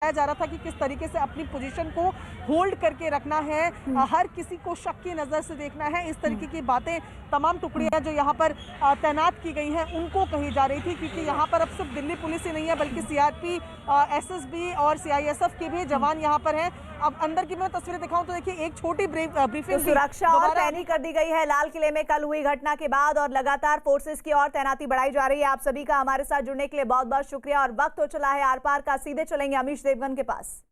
जा रहा था कि किस तरीके से अपनी पोजीशन को होल्ड करके रखना है, हर किसी को शक की नज़र से देखना है। इस तरीके की बातें तमाम टुकड़ियां जो यहाँ पर तैनात की गई हैं उनको कही जा रही थी, क्योंकि यहाँ पर अब सिर्फ दिल्ली पुलिस ही नहीं है बल्कि सीआरपी, एसएसबी और सीआईएसएफ के भी जवान यहाँ पर हैं। अब अंदर की मैं तस्वीरें दिखाऊं तो देखिए एक छोटी ब्रीफिंग तो सुरक्षा और पैनी कर दी गई है लाल किले में कल हुई घटना के बाद, और लगातार फोर्सेस की और तैनाती बढ़ाई जा रही है। आप सभी का हमारे साथ जुड़ने के लिए बहुत बहुत शुक्रिया। और वक्त हो चला है आर पार का, सीधे चलेंगे अमीश देवगन के पास।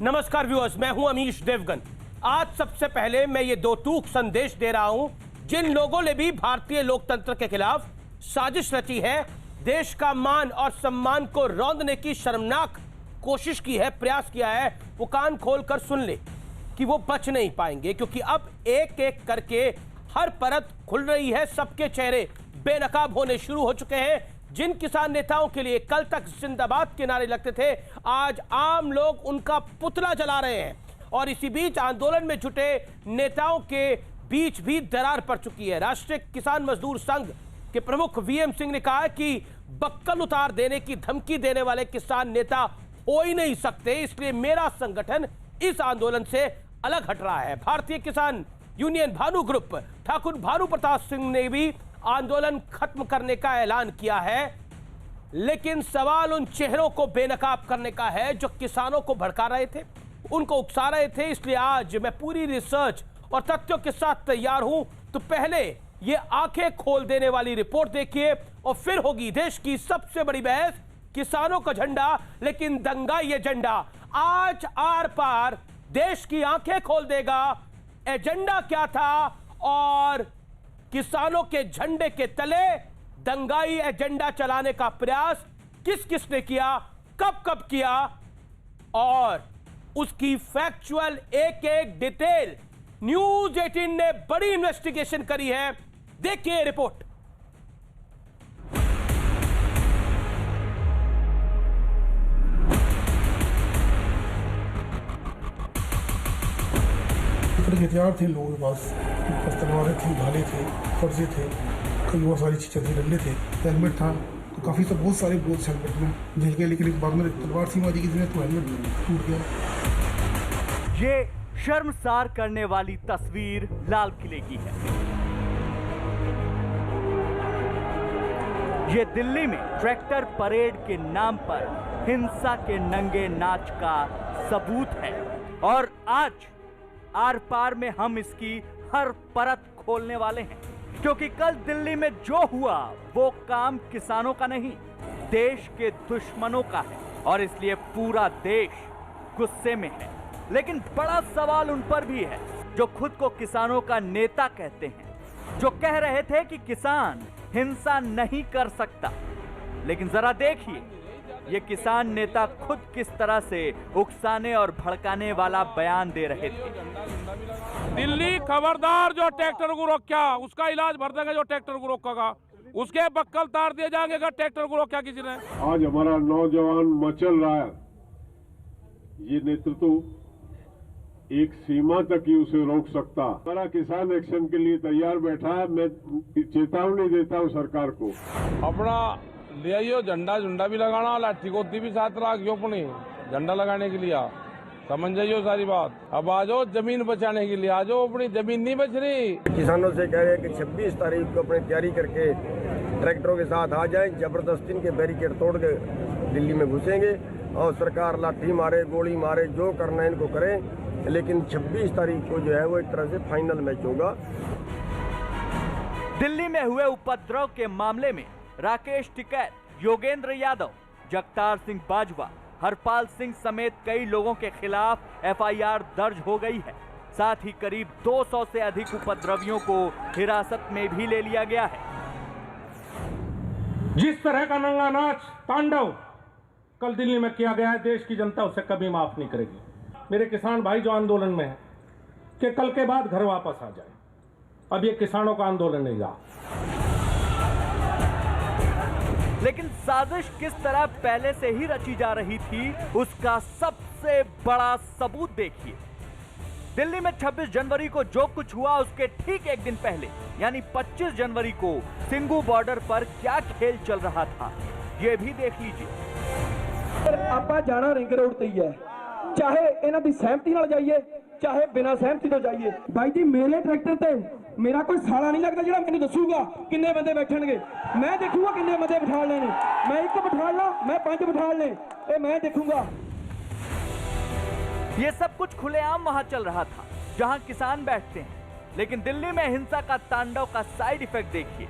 नमस्कार व्यूअर्स, मैं हूं अमीश देवगन। आज सबसे पहले मैं ये दो टूक संदेश दे रहा हूं जिन लोगों ने भी भारतीय लोकतंत्र के खिलाफ साजिश रची है, देश का मान और सम्मान को रौंदने की शर्मनाक कोशिश की है, प्रयास किया है, वो कान खोलकर सुन ले कि वो बच नहीं पाएंगे, क्योंकि अब एक एक करके हर परत खुल रही है। सबके चेहरे बेनकाब होने शुरू हो चुके हैं। जिन किसान नेताओं के लिए कल तक जिंदाबाद के नारे लगते थे, आज आम लोग उनका पुतला जला रहे हैं। और इसी बीच आंदोलन में जुटे नेताओं के बीच भी दरार पड़ चुकी है। राष्ट्रीय किसान मजदूर संघ के प्रमुख वीएम सिंह ने कहा कि बक्कल उतार देने की धमकी देने वाले किसान नेता हो ही नहीं सकते, इसलिए मेरा संगठन इस आंदोलन से अलग हट रहा है। भारतीय किसान यूनियन भानु ग्रुप ठाकुर भानु प्रताप सिंह ने भी आंदोलन खत्म करने का ऐलान किया है, लेकिन सवाल उन चेहरों को बेनकाब करने का है जो किसानों को भड़का रहे थे, उनको उकसा रहे थे। इसलिए आज मैं पूरी रिसर्च और तथ्यों के साथ तैयार हूं। तो पहले ये आंखें खोल देने वाली रिपोर्ट देखिए और फिर होगी देश की सबसे बड़ी बहस, किसानों का झंडा लेकिन दंगाई एजेंडा। आज आर पार देश की आंखें खोल देगा एजेंडा क्या था और किसानों के झंडे के तले दंगाई एजेंडा चलाने का प्रयास किस किस ने किया, कब कब किया, और उसकी फैक्चुअल एक एक डिटेल न्यूज 18 ने बड़ी इन्वेस्टिगेशन करी है। देखिए रिपोर्ट। हथियार थे लोगों के पास, तलवारें थी, भाले थे, फर्जे थे, कई बहुत सारी चीजें थी, डंडे थे, हेलमेट था, तो काफी सब बहुत सारे बुलेट्स हेलमेट में झेल के, लेकिन एक बाद में तलवार थी मारी की तो हेलमेट टूट गया। ये शर्मसार करने वाली तस्वीर लाल किले की है। ये दिल्ली में ट्रैक्टर परेड के नाम पर हिंसा के नंगे नाच का सबूत है, और आज आर पार में हम इसकी हर परत खोलने वाले हैं, क्योंकि कल दिल्ली में जो हुआ वो काम किसानों का नहीं, देश के दुश्मनों का है, और इसलिए पूरा देश गुस्से में है। लेकिन बड़ा सवाल उन पर भी है जो खुद को किसानों का नेता कहते हैं, जो कह रहे थे कि किसान हिंसा नहीं कर सकता। लेकिन जरा देखिए ये किसान नेता खुद किस तरह से उकसाने और भड़काने वाला बयान दे रहे थे। दिल्ली खबरदार, जो ट्रैक्टर को रोका उसका इलाज भर देंगे, जो ट्रैक्टर को रोकेगा उसके बक्कल तार दिए जाएंगे अगर ट्रैक्टर को रोका किसी ने। आज हमारा नौजवान मचल रहा है, ये नेतृत्व एक सीमा तक ही उसे रोक सकता। हमारा किसान एक्शन के लिए तैयार बैठा है। मैं चेतावनी देता हूँ सरकार को, अपना ले आइयो झंडा झुंडा भी लगाना, लाठी गोदी भी साथ रखियो अपनी झंडा लगाने के लिए, समझ जाइयो सारी बात। अब आ जाओ जमीन बचाने के लिए, आ जाओ, अपनी जमीन नहीं बच रही। किसानों से कह रहे हैं कि 26 तारीख को अपनी तैयारी करके ट्रैक्टरों के साथ आ जाएं, जबरदस्ती इनके बैरिकेड तोड़ के दिल्ली में घुसेंगे और सरकार लाठी मारे, गोली मारे, जो करना है इनको करें, लेकिन 26 तारीख को जो है वो एक तरह से फाइनल मैच होगा। दिल्ली में हुए उपद्रव के मामले में राकेश टिकैत, योगेंद्र यादव, जगतार सिंह बाजवा, हरपाल सिंह समेत कई लोगों के खिलाफ एफआईआर दर्ज हो गई है। साथ ही करीब 200 से अधिक उपद्रवियों को हिरासत में भी ले लिया गया है। जिस तरह का नंगा नाच तांडव कल दिल्ली में किया गया है, देश की जनता उसे कभी माफ नहीं करेगी। मेरे किसान भाई जो आंदोलन में हैं कि कल के बाद घर वापस आ जाए। अब ये किसानों का आंदोलन नहीं रहा। लेकिन साजिश किस तरह पहले से ही रची जा रही थी, उसका सबसे बड़ा सबूत देखिए। दिल्ली में 26 जनवरी को जो कुछ हुआ उसके ठीक एक दिन पहले यानी 25 जनवरी को सिंघू बॉर्डर पर क्या खेल चल रहा था, ये भी देख लीजिए। ਆਪਾਂ ਜਾਣਾ ਰਿੰਗ ਰੋਡ ਤੇ ਹੀ ਹੈ ਚਾਹੇ ਇਹਨਾਂ ਦੀ ਸਹਿਮਤੀ ਨਾਲ ਜਾਈਏ ਚਾਹੇ ਬਿਨਾਂ ਸਹਿਮਤੀ ਤੋਂ ਜਾਈਏ ਬਾਈ ਜੀ ਮੇਰੇ ਟਰੈਕਟਰ ਤੇ ਮੇਰਾ ਕੋਈ ਸਾਲਾ ਨਹੀਂ ਲੱਗਦਾ ਜਿਹੜਾ ਮੈਨੂੰ ਦੱਸੂਗਾ ਕਿੰਨੇ ਬੰਦੇ ਬੈਠਣਗੇ ਮੈਂ ਦੇਖੂਗਾ ਕਿੰਨੇ ਬੰਦੇ ਬਿਠਾ ਲੈਣੇ ਮੈਂ ਇੱਕ ਬਿਠਾ ਲਾਂ मैं 5 बिठा ले ये मैं देखूंगा। ये सब कुछ खुलेआम वहां चल रहा था जहां किसान बैठते हैं, लेकिन दिल्ली में हिंसा का तांडव का साइड इफेक्ट देखिए।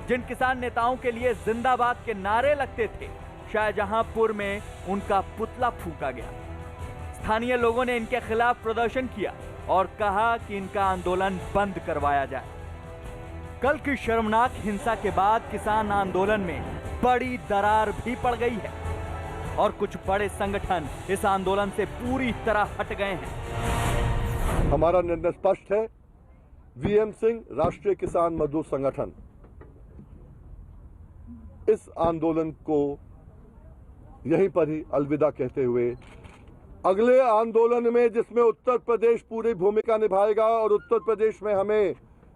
जिन किसान नेताओं के लिए जिंदाबाद के नारे लगते थे, शाहजहांपुर में उनका पुतला फूंका गया। स्थानीय लोगों ने इनके खिलाफ प्रदर्शन किया और कहा कि इनका आंदोलन बंद करवाया जाए। कल की शर्मनाक हिंसा के बाद किसान आंदोलन में बड़ी दरार भी पड़ गई है और कुछ बड़े संगठन इस आंदोलन से पूरी तरह हट गए हैं। हमारा निर्णय स्पष्ट है। वीएम सिंह राष्ट्रीय किसान मजदूर संगठन इस आंदोलन को यहीं पर ही अलविदा कहते हुए अगले आंदोलन में, जिसमें उत्तर प्रदेश पूरी भूमिका निभाएगा और उत्तर प्रदेश में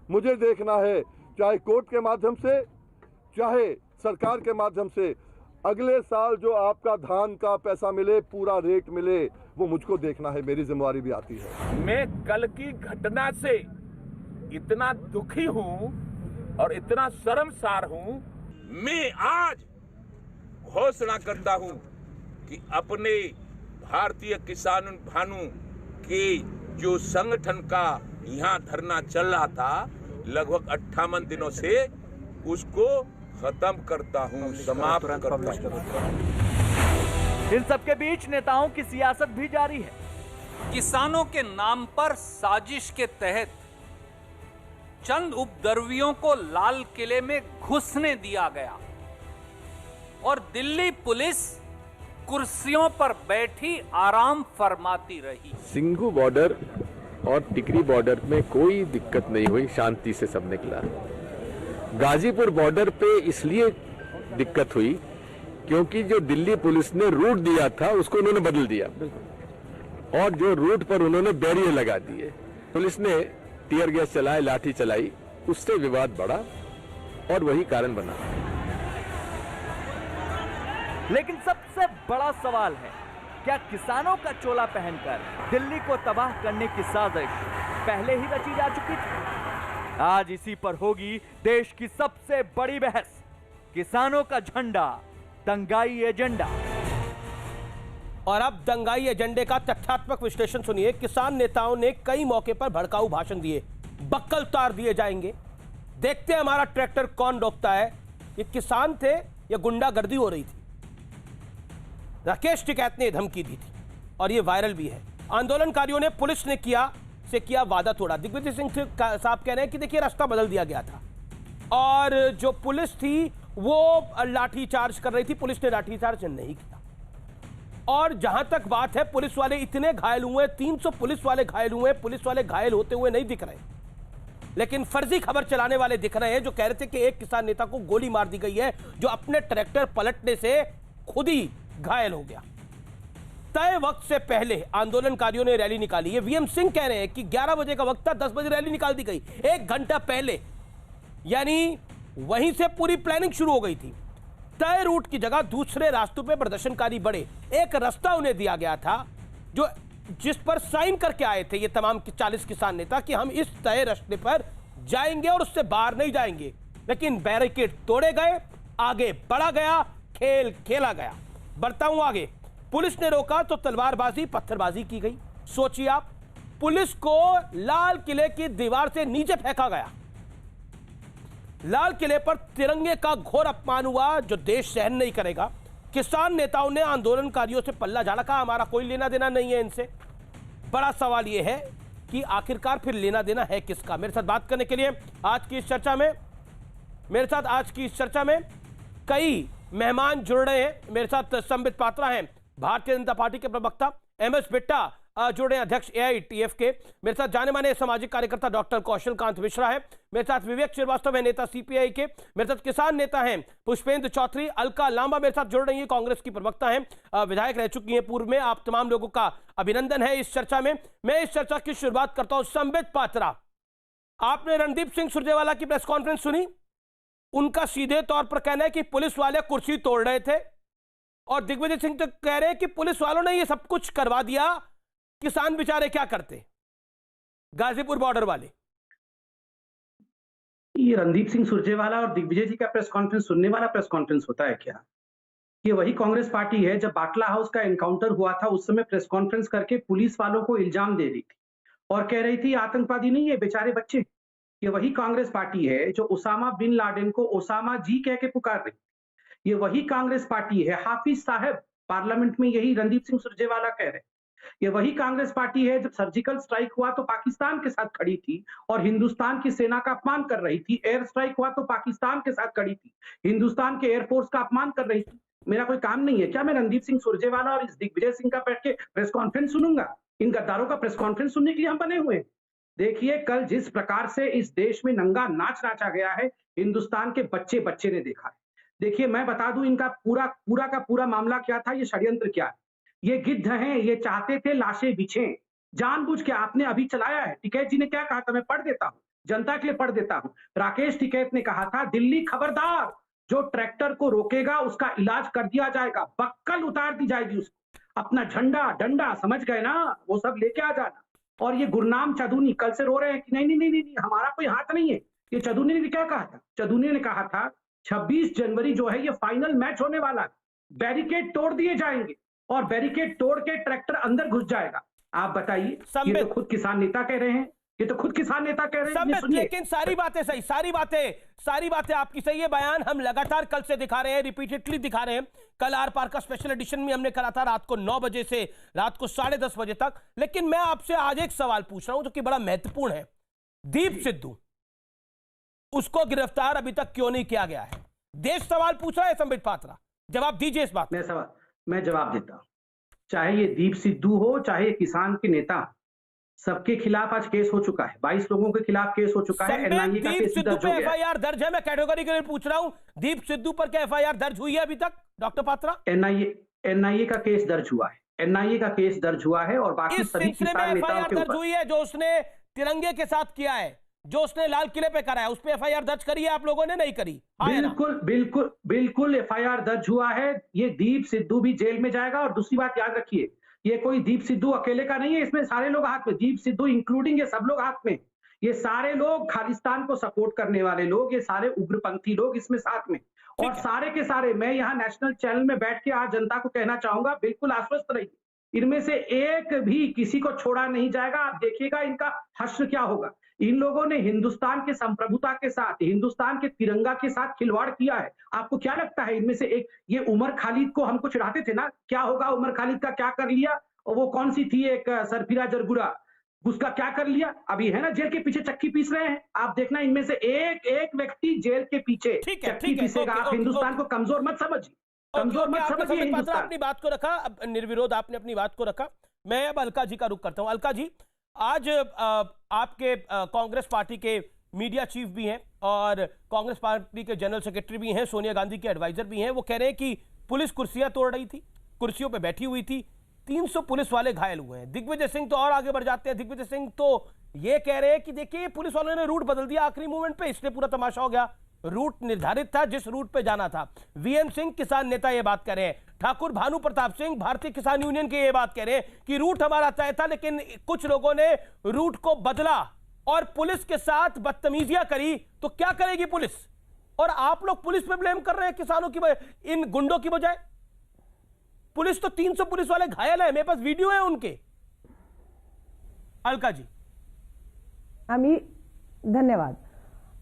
मुझे देखना है, चाहे कोर्ट के माध्यम से चाहे सरकार के माध्यम से, अगले साल जो आपका धान का पैसा मिले, पूरा रेट मिले, वो मुझको देखना है, मेरी जिम्मेवारी भी आती है। मैं कल की घटना से इतना दुखी हूं और इतना शर्मसार हूं। मैं आज घोषणा करता हूं कि अपने भारतीय किसान भानु के जो संगठन का यहाँ धरना चल रहा था लगभग 58 दिनों से, उसको खत्म करता हूँ, समाप्त करता हूँ। इन सबके बीच नेताओं की सियासत भी जारी है। किसानों के नाम पर साजिश के तहत चंद उपद्रवियों को लाल किले में घुसने दिया गया और दिल्ली पुलिस कुर्सियों पर बैठी आराम फरमाती रही। सिंघू बॉर्डर और टिकरी बॉर्डर में कोई दिक्कत नहीं हुई, शांति से सब निकला। गाजीपुर बॉर्डर पे इसलिए दिक्कत हुई क्योंकि जो दिल्ली पुलिस ने रूट दिया था उसको उन्होंने बदल दिया और जो रूट पर उन्होंने बैरियर लगा दिए। पुलिस ने टीयर गैस चलाए, लाठी चलाई, उससे विवाद बढ़ा और वही कारण बना। लेकिन सबसे बड़ा सवाल है, क्या किसानों का चोला पहनकर दिल्ली को तबाह करने की साजिश पहले ही रची जा चुकी थी? आज इसी पर होगी देश की सबसे बड़ी बहस। किसानों का झंडा, दंगाई एजेंडा। और अब दंगाई एजेंडे का तथ्यात्मक विश्लेषण सुनिए। किसान नेताओं ने कई मौके पर भड़काऊ भाषण दिए, बक्कल उतार दिए जाएंगे। देखते हैं हमारा ट्रैक्टर कौन रोकता है। ये किसान थे या गुंडागर्दी हो रही थी? राकेश टिकैत ने धमकी दी थी और ये वायरल भी है। आंदोलनकारियों ने पुलिस ने किया वादा तोड़ा। दिग्विजय सिंह साहब कह रहे हैं कि देखिए रास्ता बदल दिया गया था और जो पुलिस थी वो लाठी चार्ज कर रही थी, पुलिस ने लाठी चार्ज नहीं किया। और जहां तक बात है, पुलिस वाले इतने घायल हुए, 300 पुलिस वाले घायल हुए। पुलिस वाले घायल होते हुए नहीं दिख रहे, लेकिन फर्जी खबर चलाने वाले दिख रहे हैं जो कह रहे थे कि एक किसान नेता को गोली मार दी गई है जो अपने ट्रैक्टर पलटने से खुद ही घायल हो गया। तय वक्त से पहले आंदोलनकारियों ने रैली निकाली है। वीएम सिंह कह रहे हैं कि 11 बजे का वक्त था, 10 बजे रैली निकाल दी गई, 1 घंटा पहले, यानी वहीं से पूरी प्लानिंग शुरू हो गई थी। तय रूट की जगह दूसरे रास्तों पे प्रदर्शनकारी बढ़े। एक रास्ता उन्हें दिया गया था जो जिस पर साइन करके आए थे ये तमाम 40 किसान नेता कि हम इस तय रास्ते पर जाएंगे और उससे बाहर नहीं जाएंगे। लेकिन बैरिकेड तोड़े गए, आगे बढ़ा गया, खेल खेला गया। बढ़ता हूं आगे। पुलिस ने रोका तो तलवारबाजी, पत्थरबाजी की गई। सोचिए आप, पुलिस को लाल किले की दीवार से नीचे फेंका गया। लाल किले पर तिरंगे का घोर अपमान हुआ जो देश सहन नहीं करेगा। किसान नेताओं ने आंदोलनकारियों से पल्ला झाड़ा, कहा हमारा कोई लेना देना नहीं है इनसे। बड़ा सवाल यह है कि आखिरकार फिर लेना देना है किसका? मेरे साथ बात करने के लिए आज की इस चर्चा में कई मेहमान जुड़ रहे हैं। मेरे साथ संबित पात्रा हैं, भारतीय जनता पार्टी के प्रवक्ता, एमएस बिट्टा जुड़े हैं, अध्यक्ष एआईटीएफ के। मेरे साथ जाने माने सामाजिक कार्यकर्ता डॉक्टर कौशल कांत मिश्रा है। मेरे साथ विवेक श्रीवास्तव है, नेता सीपीआई के। मेरे साथ किसान नेता हैं पुष्पेंद्र चौधरी। अलका लांबा मेरे साथ जुड़ रही है, कांग्रेस की प्रवक्ता हैं, विधायक रह चुकी हैं पूर्व में। आप तमाम लोगों का अभिनंदन है इस चर्चा में। मैं इस चर्चा की शुरुआत करता हूं। संबित पात्रा, आपने रणदीप सिंह सुरजेवाला की प्रेस कॉन्फ्रेंस सुनी? उनका सीधे तौर पर कहना है कि पुलिस वाले कुर्सी तोड़ रहे थे और दिग्विजय सिंह तो कह रहे हैं कि पुलिस वालों ने ये सब कुछ करवा दिया, किसान बेचारे क्या करते। गाजीपुर बॉर्डर वाले, ये रणदीप सिंह सुरजेवाला और दिग्विजय जी का प्रेस कॉन्फ्रेंस सुनने वाला प्रेस कॉन्फ्रेंस होता है क्या? ये वही कांग्रेस पार्टी है जब बाटला हाउस का एनकाउंटर हुआ था उस समय प्रेस कॉन्फ्रेंस करके पुलिस वालों को इल्जाम दे रही थी और कह रही थी आतंकवादी नहीं है बेचारे बच्चे। ये वही कांग्रेस पार्टी है जो उसामा बिन लादेन को ओसामा जी कह के पुकार रही। ये वही कांग्रेस पार्टी है, हाफिज साहब पार्लियामेंट में यही रणदीप सिंह सुरजेवाला कह रहे। ये वही कांग्रेस पार्टी है जब सर्जिकल स्ट्राइक हुआ तो पाकिस्तान के साथ खड़ी थी और हिंदुस्तान की सेना का अपमान कर रही थी। एयर स्ट्राइक हुआ तो पाकिस्तान के साथ खड़ी थी, हिंदुस्तान के एयरफोर्स का अपमान कर रही थी। मेरा कोई काम नहीं है क्या मैं रणदीप सिंह सुरजेवाला और इस दिग्विजय सिंह का बैठ के प्रेस कॉन्फ्रेंस सुनूंगा? इन गद्दारों का प्रेस कॉन्फ्रेंस सुनने के लिए हम बने हुए हैं। देखिए कल जिस प्रकार से इस देश में नंगा नाच नाचा गया है, हिंदुस्तान के बच्चे बच्चे ने देखा है। देखिए मैं बता दूं इनका पूरा का पूरा मामला क्या था, ये षड्यंत्र क्या है। ये गिद्ध हैं, ये चाहते थे लाशें बिछे जानबूझ के। आपने अभी चलाया है, टिकैत जी ने क्या कहा था, मैं पढ़ देता हूं, जनता के लिए पढ़ देता हूं। राकेश टिकैत ने कहा था दिल्ली खबरदार, जो ट्रैक्टर को रोकेगा उसका इलाज कर दिया जाएगा, बक्कल उतार दी जाएगी उसको, अपना झंडा डंडा समझ गए ना, वो सब लेके आ जाना। और ये गुरनाम चदूनी कल से रो रहे हैं कि नहीं हमारा कोई हाथ नहीं है। ये चदूनी ने क्या कहा था? चदूनी ने कहा था 26 जनवरी जो है ये फाइनल मैच होने वाला है, बैरिकेड तोड़ दिए जाएंगे और बैरिकेड तोड़ के ट्रैक्टर अंदर घुस जाएगा। आप बताइए, ये तो खुद किसान नेता कह रहे हैं, ये तो खुद किसान नेता कह रहे हैं। लेकिन सारी बातें सही, सारी बातें आपकी सही है। बयान हम लगातार कल से दिखा रहे हैं, रिपीटेडली दिखा रहे हैं। कल आर पार का स्पेशल एडिशन में हमने करा था रात को 9 बजे से रात को 10:30 बजे तक। लेकिन मैं आपसे आज एक सवाल पूछ रहा हूं जो कि बड़ा महत्वपूर्ण है। दीप सिद्धू, उसको गिरफ्तार अभी तक क्यों नहीं किया गया है? देश सवाल पूछ रहा है। संबित पात्रा जवाब दीजिए इस बात। मैं जवाब देता हूं। चाहे ये दीप सिद्धू हो, चाहे किसान के नेता, सबके खिलाफ आज केस हो चुका है। 22 लोगों के खिलाफ केस हो चुका है। एनआईए का केस दर्ज हो गया। एफआईआर दर्ज है। मैं कैटेगरी के लिए पूछ रहा हूं, दीप सिद्धू पर क्या एफआईआर दर्ज हुई है अभी तक डॉक्टर पात्रा? एनआईए का केस दर्ज हुआ है। एनआईए का केस दर्ज हुआ है और बाकी सभी किसान नेताओं के दर्ज हुई है। जो उसने तिरंगे के साथ किया है, जो उसने लाल किले पे करा है, उस पे एफआईआर दर्ज करी है आप लोगों ने? नहीं करी? बिल्कुल एफआईआर दर्ज हुआ है। ये दीप सिद्धू भी जेल में जाएगा। और दूसरी बात याद रखिए, ये कोई दीप सिद्धू अकेले का नहीं है, इसमें सारे लोग हाथ में, दीप सिद्धू इंक्लूडिंग ये सब लोग हाथ में। ये सारे लोग खालिस्तान को सपोर्ट करने वाले लोग, ये सारे उग्रपंथी लोग इसमें साथ में। और सारे के सारे मैं यहाँ नेशनल चैनल में बैठ के आज जनता को कहना चाहूंगा, बिल्कुल आश्वस्त रहिए, इनमें से एक भी किसी को छोड़ा नहीं जाएगा। आप देखिएगा इनका हश्र क्या होगा। इन लोगों ने हिंदुस्तान के संप्रभुता के साथ, हिंदुस्तान के तिरंगा के साथ खिलवाड़ किया है। आपको क्या लगता है इनमें से एक, ये उमर खालिद को हमको चिढ़ाते थे ना, क्या होगा उमर खालिद का, क्या कर लिया? और वो कौन सी थी एक सरफिरा जरगुरा, उसका क्या कर लिया? अभी है ना जेल के पीछे चक्की पीस रहे हैं। आप देखना इनमें से एक व्यक्ति जेल के पीछे चक्की पीसेगा। आप हिंदुस्तान को कमजोर मत समझिए, कमजोर मत समझिए हिंदुस्तान। अपनी बात को रखा, अब निर्विरोध आपने अपनी बात को रखा। मैं अब अलका जी का रुख करता हूं। अलका जी, आज आपके कांग्रेस पार्टी के मीडिया चीफ भी हैं और कांग्रेस पार्टी के जनरल सेक्रेटरी भी हैं, सोनिया गांधी के एडवाइजर भी हैं। वो कह रहे हैं कि पुलिस कुर्सियां तोड़ रही थी, कुर्सियों पे बैठी हुई थी, 300 पुलिस वाले घायल हुए हैं। दिग्विजय सिंह तो और आगे बढ़ जाते हैं। दिग्विजय सिंह तो ये कह रहे हैं कि देखिए पुलिस वालों ने रूट बदल दिया आखिरी मोमेंट पे, इसलिए पूरा तमाशा हो गया। रूट निर्धारित था जिस रूट पे जाना था। वीएन सिंह किसान नेता ये बात कह रहे हैं। ठाकुर भानु प्रताप सिंह भारतीय किसान यूनियन के ये बात कह रहे हैं कि रूट हमारा तय था, लेकिन कुछ लोगों ने रूट को बदला और पुलिस के साथ बदतमीजियां करी। तो क्या करेगी पुलिस? और आप लोग पुलिस पे ब्लेम कर रहे हैं किसानों की, इन गुंडों की बजाय। पुलिस तो 300 पुलिस वाले घायल है, मेरे पास वीडियो है उनके। अलका जी। धन्यवाद।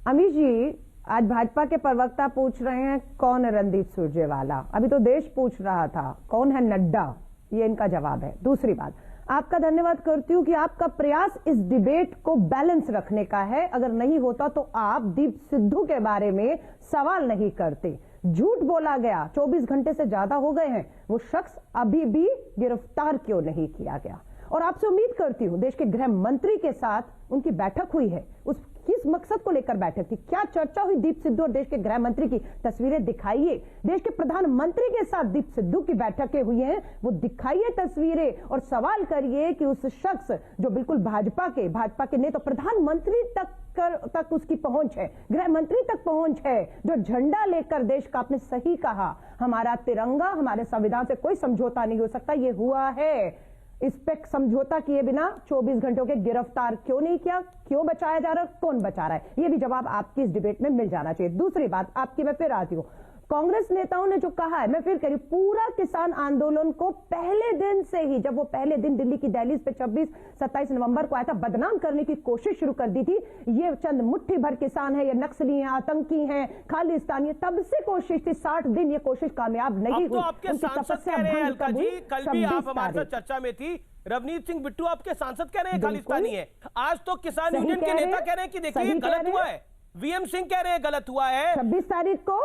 अमीश जी, आज भाजपा के प्रवक्ता पूछ रहे हैं कौन है रणदीप सुरजेवाला। अभी तो देश पूछ रहा था कौन है नड्डा, ये इनका जवाब है। दूसरी बात, आपका धन्यवाद करती हूं कि आपका प्रयास इस डिबेट को बैलेंस रखने का है। अगर नहीं होता तो आप दीप सिद्धू के बारे में सवाल नहीं करते। झूठ बोला गया, 24 घंटे से ज्यादा हो गए हैं, वो शख्स अभी भी गिरफ्तार क्यों नहीं किया गया? और आपसे उम्मीद करती हूं, देश के गृह मंत्री के साथ उनकी बैठक हुई है, उस किस मकसद को लेकर बैठक थी, क्या चर्चा हुई दीप सिद्धू और देश के गृह मंत्री की तस्वीरें दिखाइए। देश के प्रधानमंत्री के साथ दीप सिद्धू की बैठकें हुई हैं, वो दिखाइए तस्वीरें और सवाल करिए कि उस शख्स जो बिल्कुल भाजपा के नेता प्रधानमंत्री तक उसकी पहुंच है, गृह मंत्री तक पहुंच है, जो झंडा लेकर देश का, आपने सही कहा, हमारा तिरंगा, हमारे संविधान से कोई समझौता नहीं हो सकता, ये हुआ है। इस पे समझौता किए बिना 24 घंटों के गिरफ्तार क्यों नहीं किया, क्यों बचाया जा रहा है, कौन बचा रहा है, ये भी जवाब आपकी इस डिबेट में मिल जाना चाहिए। दूसरी बात आपकी, मैं फिर आती हूं, कांग्रेस नेताओं ने जो कहा है, मैं फिर कह रही हूं, पूरा किसान आंदोलन को पहले दिन से ही, जब वो पहले दिन दिल्ली की दहलीज पे 26-27 नवंबर को आया था, बदनाम करने की कोशिश शुरू कर दी थी। ये चंद मुट्ठी भर किसान है, ये नक्सली हैं, आतंकी हैं, खालिस्तानी, तब से कोशिश थी, 60 दिन ये कोशिश कामयाब नहीं हुई। तो आपके सांसद कह रहे हैं अलका जी, कल भी आप हमारे साथ चर्चा में थी, रवनीत सिंह बिट्टू आपके सांसद कह रहे हैं खालिस्तानी है, आज तो किसान यूनियन के नेता कह रहे हैं कि देखिए गलत हुआ है, वीएम सिंह कह रहे हैं गलत हुआ है, 26 तारीख को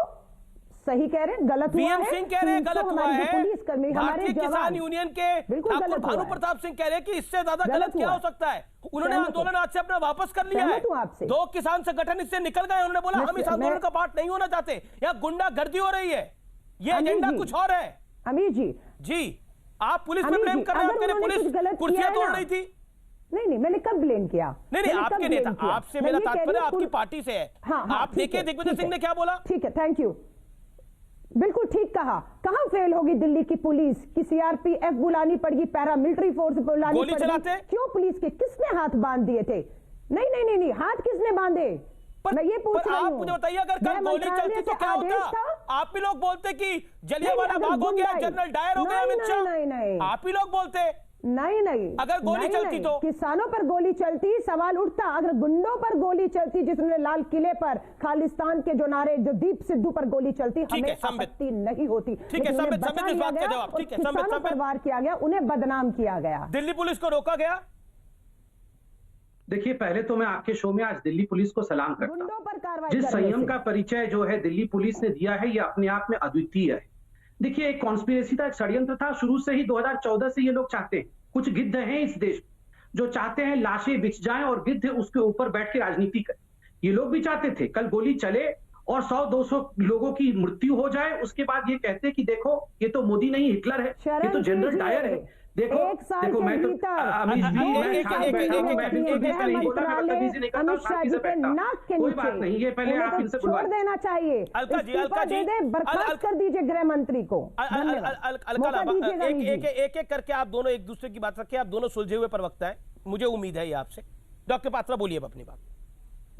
सही कह रहे हैं गलत हुआ है, वीएम सिंह कह रहे हैं गलत हुआ है, पुलिसकर्मी, भारतीय किसान यूनियन के ठाकुर भानु प्रताप सिंह कह रहे हैं कि इससे ज्यादा गलत क्या हो सकता है। उन्होंने आंदोलन आज से अपना वापस कर लिया है, 2 किसान संगठन इससे निकल गए, उन्होंने बोला हम इस आंदोलन का पार्ट नहीं होना चाहते, यहाँ गुंडागर्दी हो रही है, ये एजेंडा कुछ और है। अमीर जी, आप पुलिस पे ब्लेम कर रहे हैं, आपके पुलिस कुर्सियां तोड़ रही थी। नहीं, मैंने कब ब्लेम किया? नहीं, आपके नेता, आपसे मेरा तात्पर्य आपकी पार्टी से है। आप देखिए दिग्विजय सिंह ने क्या बोला। ठीक है, थैंक यू, बिल्कुल ठीक कहा। कहां फेल होगी दिल्ली की पुलिस की, सीआरपीएफ बुलानी पड़गी, पैरामिलिट्री फोर्स बुलानी गोली चलाते क्यों पुलिस के, किसने हाथ बांध दिए थे? नहीं, हाथ किसने बांधे? मैं ये पूछ रहा हूं, आप मुझे बताइए, अगर कल गोली चलती तो क्या होता? आप ही लोग बोलते कि जलियांवाला बाग हो गया, जनरल डायर हो गया, अमित शाह, नहीं, आप ही लोग बोलते। नहीं, अगर गोली चलती तो किसानों पर गोली चलती, सवाल उठता। अगर गुंडों पर गोली चलती, जिसने लाल किले पर खालिस्तान के जो नारे, जो दीप सिद्धू पर गोली चलती, हमें आपत्ति नहीं होती। ठीक है, संबित इस बात का जवाब, ठीक है, किसानों पर वार किया गया, उन्हें बदनाम किया गया, दिल्ली पुलिस को रोका गया। देखिए, पहले तो मैं आपके शो में आज दिल्ली पुलिस को सलाम करता हूं। जिस संयम का परिचय जो है दिल्ली पुलिस ने दिया है, ये अपने आप में अद्वितीय है। देखिए, एक कॉन्स्पिरेसी था, एक षड्यंत्र था, शुरू से ही 2014 से ये लोग चाहते हैं, कुछ गिद्ध हैं इस देश में जो चाहते हैं लाशें बिछ जाएं और गिद्ध उसके ऊपर बैठ के राजनीति करें। ये लोग भी चाहते थे कल गोली चले और 100-200 लोगों की मृत्यु हो जाए, उसके बाद ये कहते कि देखो ये तो मोदी नहीं हिटलर है, ये तो जनरल डायर है। देखो मैं तो अमित शाह जी के नाक के नीचे, बात नहीं, ये पहले आप इनसे छोड़ देना चाहिए, अलका जी बर्खास्त कर दीजिए गृह मंत्री को। एक करके आप दोनों एक दूसरे की बात रखिए, आप दोनों सुलझे हुए प्रवक्ता है, मुझे उम्मीद है ये आपसे। डॉक्टर पात्रा बोलिए अपनी बात।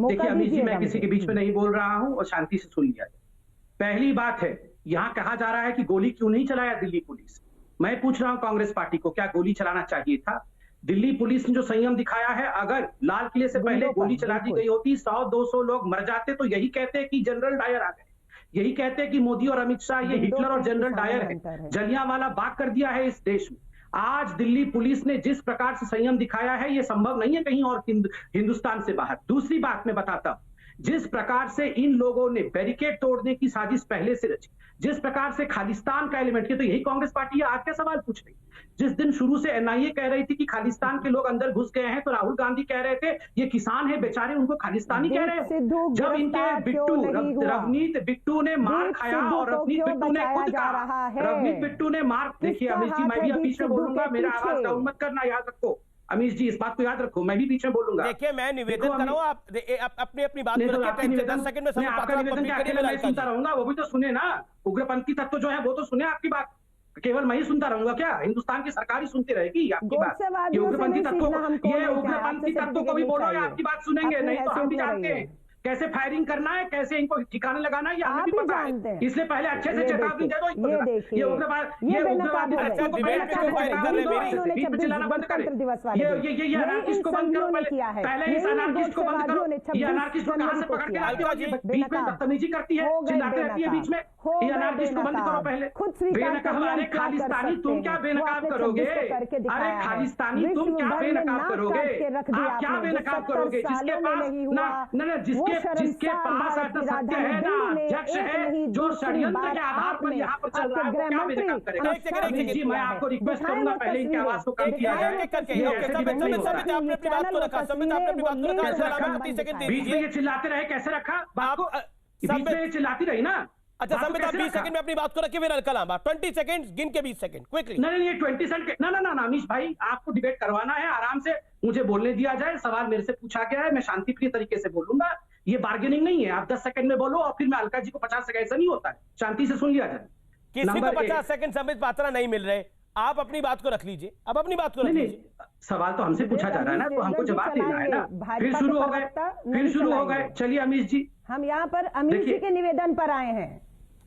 देखिए अमित जी, मैं किसी के बीच में नहीं बोल रहा हूं और शांति से सुन लिया जाए। पहली बात है, यहाँ कहा जा रहा है कि गोली क्यों नहीं चलाया दिल्ली पुलिस। मैं पूछ रहा हूं कांग्रेस पार्टी को, क्या गोली चलाना चाहिए था? दिल्ली पुलिस ने जो संयम दिखाया है, अगर लाल किले से पहले गोली चला दी गई होती, 100-200 लोग मर जाते, तो यही कहते कि जनरल डायर आ गए, यही कहते कि मोदी और अमित शाह ये हिटलर और जनरल डायर है, जलियांवाला बाग कर दिया है इस देश में। आज दिल्ली पुलिस ने जिस प्रकार से संयम दिखाया है, ये संभव नहीं है कहीं और हिंदुस्तान से बाहर। दूसरी बात मैं बताता हूं, जिस प्रकार से इन लोगों ने बैरिकेड तोड़ने की साजिश पहले से रची, जिस प्रकार से खालिस्तान का एलिमेंट किया, तो यही कांग्रेस पार्टी आज क्या सवाल पूछ रही। जिस दिन शुरू से एनआईए कह रही थी कि खालिस्तान के लोग अंदर घुस गए हैं, तो राहुल गांधी कह रहे थे ये किसान है बेचारे, उनको खालिस्तानी कह रहे हैं। जब इनके रवनीत बिट्टू ने मार खाया और रवनीत बिट्टू ने खुद कहा, रवनीत बिट्टू ने मार, देखिए अमित जी, मैं भी बीच में बोलूंगा, मेरा आवाज डाउन मत करना, याद रखो अमीश जी, इस बात को याद रखो, मैं भी बीच में बोलूंगा। देखिए, मैं निवेदन कर रहा हूं, आप अपनी बात को रखिए, 10 सेकंड में आपका निवेदन क्या अकेले मैं सुनता रहूंगा? वो भी तो सुने ना, उग्रपंथी तत्व जो है वो तो सुने आपकी बात, केवल मैं ही सुनता रहूंगा क्या? हिंदुस्तान की सरकार ही सुनती रहेगी आपकी बात? ये उग्रपंथी तत्व को भी बोलो या आपकी बात सुनेंगे? नहीं तो हम भी जानते हैं कैसे फायरिंग करना है, कैसे इनको ठिकाने लगाना है, ये हमें भी पता है। इसलिए पहले अच्छे से चेतावनी दे दो इनको। ये उग्रवादी चिल्लाना बंद करें, ये अनार्किस्ट को बंद करो, पहले इस अनार्किस्ट को बंद करो। ये अनार्किस्ट को कहां से पकड़ के लाते हो? ये बीच में बदतमीजी करती है, चिल्लाते रहती है बीच में। ये अनार्किस्ट को बंद करो पहले। बेनकाब, अरे खालिस्तानी तुम क्या बेनकाब करोगे? अरे खालिस्तानी तुम क्या बेनकाब करोगे? आप क्या बेनकाब करोगे? जिसके पास जिसके जिसके पास सत्य है ना अध्यक्ष है, जो षड्यंत्र के आधार पर यहाँ पर चल रहा है, वो क्या मेरे काम करेगा? अमित जी, मैं आपको रिक्वेस्ट करूंगा पहले इनके आवाज को कम किया जाए। बीच में ये चिल्लाते रहे, कैसे रखा बात को? बीच में ये चिल्लाती रही ना। अच्छा संबित, आप 20 सेकंड में अपनी बात को रखिए, फिर कलाम आप 20 सेकंड गिन के 20 सेकंड क्विकली। नहीं, ये 20 सेकंड ना अमीश भाई, आपको डिबेट करवाना है, आराम से मुझे बोलने दिया जाए। सवाल मेरे से पूछा गया है, मैं शांतिप्रिय तरीके से बोलूंगा। ये बार्गेनिंग नहीं है, आप 10 सेकंड में बोलो और फिर मैं अलका जी को 50 सेकंड, ऐसा नहीं होता है। शांति से सुन लिया जाए। किसी को 50 सेकंड संबित पात्रा नहीं मिल रहे, आप अपनी बात को रख लीजिए। अब अपनी बात को रख लीजिए। सवाल तो हमसे पूछा जा रहा है ना, तो हमको जवाब देना है ना। फिर शुरू हो गए। चलिए अमीश जी, हम यहाँ पर अमीश जी के निवेदन पर आए हैं।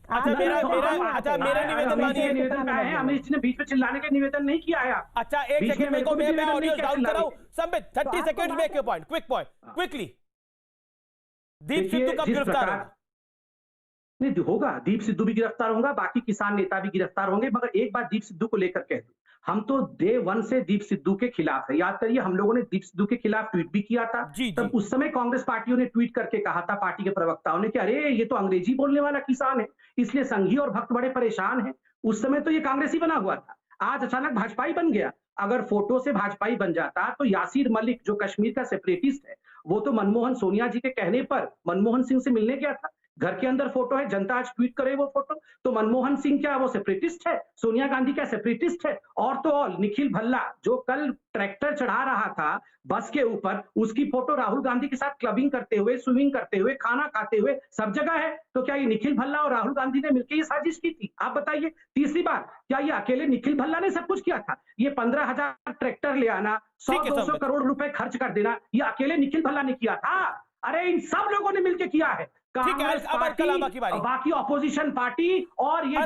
अच्छा मेरा निवेदन मानिए। निवेदन आए हैं, अमीश जी ने बीच में चिल्लाने के निवेदन नहीं किया है। अच्छा एक सेकंड मेरे को, मैं ऑडियो डाउन कराऊं। Sambit 30 second make your point, quickly. Deep Sidhu कब गिरफ्तार होगा? नहीं होगा, दीप सिद्धू भी गिरफ्तार होगा, बाकी किसान नेता भी गिरफ्तार होंगे। मगर एक बात दीप सिद्धू को लेकर कह दूं, हम तो डे 1 से दीप सिद्धू के खिलाफ है। याद करिए, हम लोगों ने दीप सिद्धू के खिलाफ ट्वीट भी किया था। तब उस समय कांग्रेस पार्टियों ने ट्वीट करके कहा था, पार्टी के प्रवक्ताओं ने, कि अरे ये तो अंग्रेजी बोलने वाला किसान है, इसलिए संघी और भक्त बड़े परेशान हैं। उस समय तो ये कांग्रेसी बना हुआ था, आज अचानक भाजपाई बन गया। अगर फोटो से भाजपाई बन जाता तो यासीर मलिक, जो कश्मीर का सेपरेटिस्ट है, वो तो मनमोहन सोनिया जी के कहने पर मनमोहन सिंह से मिलने गया था। घर के अंदर फोटो है, जनता आज ट्वीट करे वो फोटो। तो मनमोहन सिंह क्या वो सेपरेटिस्ट है? सोनिया गांधी क्या सेपरेटिस्ट है? और तो और निखिल भल्ला, जो कल ट्रैक्टर चढ़ा रहा था बस के ऊपर, उसकी फोटो राहुल गांधी के साथ क्लबिंग करते हुए, स्विमिंग करते हुए, खाना खाते हुए सब जगह है। तो क्या ये निखिल भल्ला और राहुल गांधी ने मिलकर ये साजिश की थी? आप बताइए। तीसरी बात, क्या ये अकेले निखिल भल्ला ने सब कुछ किया था? ये 15,000 ट्रैक्टर ले आना, 100-200 करोड़ रुपए खर्च कर देना, ये अकेले निखिल भल्ला ने किया था? अरे इन सब लोगों ने मिलकर किया है। कांग्रेस पार्टी, बाकी ऑपोजिशन पार्टी और ये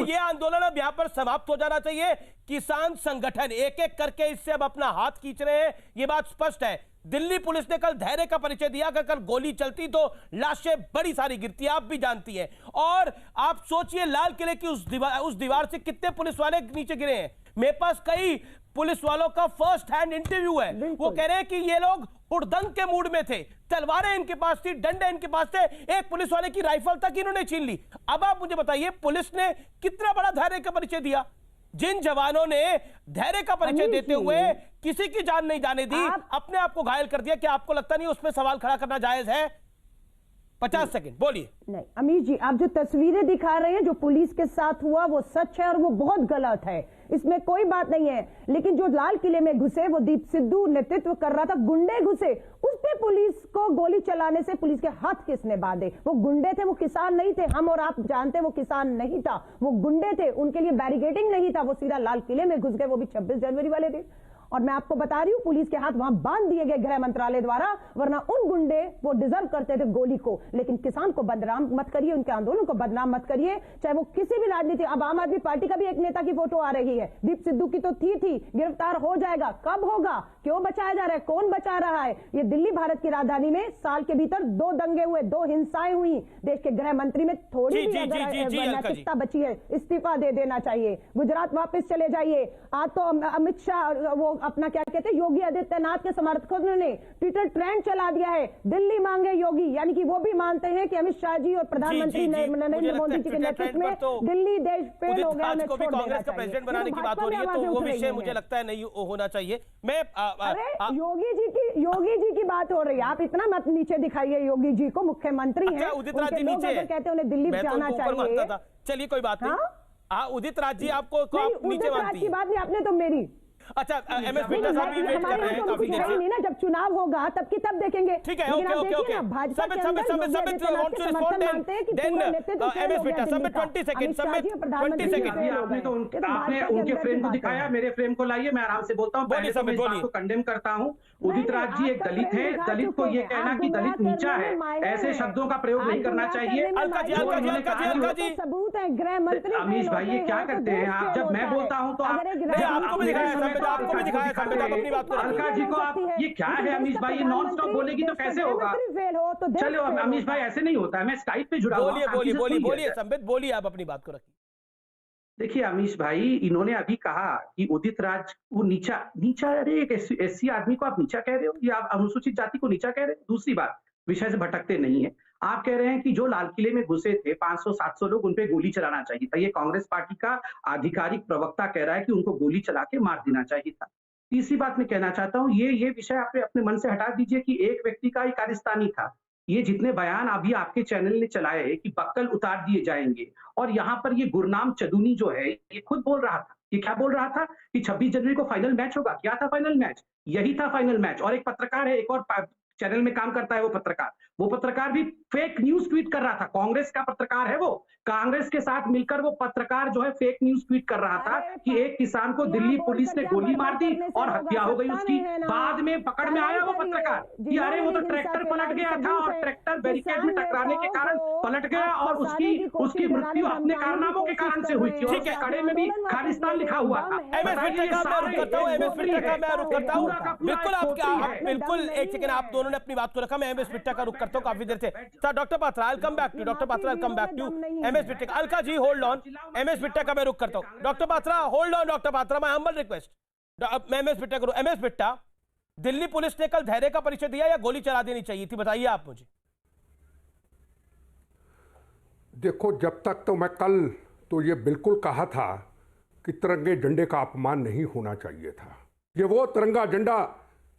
ये आंदोलन अब यहाँ पर समाप्त हो जाना चाहिए। किसान संगठन एक एक करके इससे अब अपना हाथ खींच रहे हैं, ये बात स्पष्ट है। दिल्ली पुलिस ने कल धैर्य का परिचय दिया कि कल गोली चलती तो लाशें बड़ी सारी गिरती, आप भी जानती हैं। और आप सोचिए लाल किले की उस दीवार से कितने पुलिस वाले नीचे गिरे हैं। मेरे पास कई पुलिस वालों का फर्स्ट हैंड इंटरव्यू है, वो कह रहे हैं कि ये लोग हुड़दंग के मूड में थे, तलवारें इनके पास थी, डंडे इनके पास थे, एक पुलिस वाले की राइफल तक इन्होंने छीन ली। अब आप मुझे बताइए, पुलिस ने कितना बड़ा धैर्य का परिचय दिया? जिन जवानों ने धैर्य का परिचय देते हुए किसी की जान नहीं जाने दी, अपने आप को घायल कर दिया, क्या आपको लगता नहीं उसमें सवाल खड़ा करना जायज है? 50 सेकंड बोलिए। नहीं अमीश जी, आप जो तस्वीरें दिखा रहे हैं, जो पुलिस के साथ हुआ वो सच है और वो बहुत गलत है, इसमें कोई बात नहीं है। लेकिन जो लाल किले में घुसे, वो दीप सिद्धू नेतृत्व कर रहा था, गुंडे घुसे, उस पे पुलिस को गोली चलाने से पुलिस के हाथ किसने बांधे? वो गुंडे थे, वो किसान नहीं थे। हम और आप जानते वो किसान नहीं था, वो गुंडे थे, उनके लिए बैरिकेडिंग नहीं था, वो सीधा लाल किले में घुस गए, वो भी 26 जनवरी वाले दिन। और मैं आपको बता रही हूं, पुलिस के हाथ वहां बांध दिए गए गृह मंत्रालय द्वारा, वरना उन गुंडे वो डिजर्व करते थे गोली को। लेकिन किसान को बदनाम मत करिए, उनके आंदोलन को बदनाम मत करिए, चाहे वो किसी भी राजनीति। अब आम आदमी पार्टी का भी एक नेता की फोटो आ रही है, दीप सिद्धू की तो थी, गिरफ्तार हो जाएगा। कब होगा? क्यों बचाया जा रहा है? कौन बचा रहा है? ये दिल्ली भारत की राजधानी में साल के भीतर 2 दंगे हुए, 2 हिंसाएं हुई। देश के गृह मंत्री में थोड़ी भी नैतिकता बची है, इस्तीफा दे देना चाहिए, गुजरात वापस चले जाइए। आज तो अमित शाह, वो अपना क्या कहते हैं, योगी आदित्यनाथ के समर्थकों ने ट्विटर ट्रेंड चला दिया है, दिल्ली मांगे योगी, यानी कि वो भी मानते हैं कि अमित शाह जी और प्रधानमंत्री नरेंद्र मोदी जी के नेतृत्व में दिल्ली देश फेल हो गया, को भी कांग्रेस का प्रेसिडेंट बनाने की बात हो रही है, तो वो विषय मुझे लगता है नहीं होना चाहिए। मैं योगी जी की बात हो रही है, आप इतना मत नीचे दिखाइए योगी जी को, मुख्यमंत्री हैं, उदित राज जी नीचे कहते हैं उन्हें दिल्ली जाना चाहिए। चलिए कोई बात नहीं, उदित राज जी आपको नीचे मानती है। बात नहीं, आपने तो मेरी अच्छा एमएस बिट्टा साहब भी वेट कर रहे हैं काफी देर से। नहीं ना, जब चुनाव होगा तब की तब देखेंगे। ठीक है, ओके भाजपा के अंदर देन एमएस बिट्टा सब 20 सेकंड, सब 20 सेकंड। आपने उनके फ्रेम को दिखाया, मेरे फ्रेम को लाइए, मैं आराम से बोलता हूं। पहले तो मैं इस बात को कंडेम करता हूं, उदित राज जी एक दलित है, दलित को ये कहना कि दलित नीचा है, ऐसे शब्दों का प्रयोग नहीं करना चाहिए। सबूत है, गृह मंत्री अमीश भाई ये क्या करते हैं आप? जब मैं बोलता हूं तो आपको भी दिखाया, आपको भी दिखाया, अपनी बात को अलका जी को आप, ये क्या है अमीश भाई, ये नॉन स्टॉप बोलेगी तो कैसे होगा? चलो अमीश भाई ऐसे नहीं होता है, मैं स्काइप पे जुड़ा हूं। बोलिए संबित, बोलिए आप अपनी बात को रखिए। देखिए अमीश भाई, इन्होंने अभी कहा कि उदित राज वो नीचा, अरे एक एससी आदमी को आप नीचा कह रहे हो या आप अनुसूचित जाति को नीचा कह रहे हो? दूसरी बात, विषय से भटकते नहीं है। आप कह रहे हैं कि जो लाल किले में घुसे थे 500-700 लोग, उनपे गोली चलाना चाहिए था। ये कांग्रेस पार्टी का आधिकारिक प्रवक्ता कह रहा है कि उनको गोली चला के मार देना चाहिए था। तीसरी बात मैं कहना चाहता हूँ, ये विषय आप अपने मन से हटा दीजिए कि एक व्यक्ति का ही खालिस्तानी था। ये जितने बयान अभी आपके चैनल ने चलाए कि बक्कल उतार दिए जाएंगे, और यहाँ पर ये गुरनाम चदूनी जो है ये खुद बोल रहा था, ये क्या बोल रहा था कि 26 जनवरी को फाइनल मैच होगा। क्या था फाइनल मैच? यही था फाइनल मैच। और एक पत्रकार है, एक और चैनल में काम करता है वो पत्रकार भी फेक न्यूज ट्वीट कर रहा था। कांग्रेस का पत्रकार है, वो कांग्रेस के साथ मिलकर वो पत्रकार जो है फेक न्यूज ट्वीट कर रहा था कि एक किसान को दिल्ली पुलिस ने गोली मार दी और हत्या हो गई उसकी। बाद में पकड़ में आया वो पत्रकार कि अरे वो तो ट्रैक्टर पलट गया था और ट्रैक्टर बैरिकेड में टकराने के कारण पलट गया और उसकी मृत्यु अपने कारनामों के कारण से हुई थी। और उसके कड़े में भी खालिस्तान लिखा हुआ था। बिल्कुल एक सेकंड, आप दोनों ने अपनी बात को रखा। मैं एमएस बिट्टा का रुख करता हूं काफी देर से। Sir doctor Patra, I come back to doctor Patra, I come back to MS Bitta. Alka ji hold on, MS Bitta का मैं रुख करता हूं। Doctor Patra hold on, doctor Patra my humble request. मैं एमएस बिट्टा करूं। एमएस बिट्टा, दिल्ली पुलिस ने कल धैर्य का परिचय दिया या गोली चला देनी चाहिए थी, बताइए आप मुझे। देखो, जब तक तो मैं कल तो ये बिल्कुल कहा था कि तिरंगे झंडे का अपमान नहीं होना चाहिए था। ये वो तिरंगा झंडा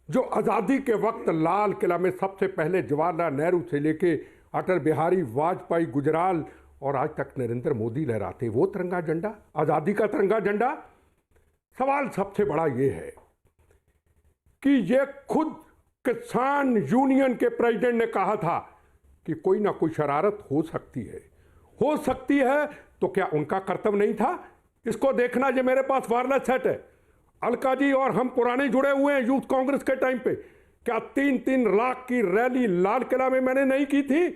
जो आज़ादी के वक्त लाल किला में सबसे पहले जवाहरलाल नेहरू से लेके अटल बिहारी वाजपेयी, गुजराल और आज तक नरेंद्र मोदी लहराते, वो तिरंगा झंडा, आज़ादी का तिरंगा झंडा। सवाल सबसे बड़ा ये है कि ये खुद किसान यूनियन के प्रेसिडेंट ने कहा था कि कोई ना कोई शरारत हो सकती है, तो क्या उनका कर्तव्य नहीं था इसको देखना? ये मेरे पास वायरलेस सेट है, अलका जी और हम पुराने जुड़े हुए हैं यूथ कांग्रेस के टाइम पे। क्या 3-3 लाख की रैली लाल किला में मैंने नहीं की थी?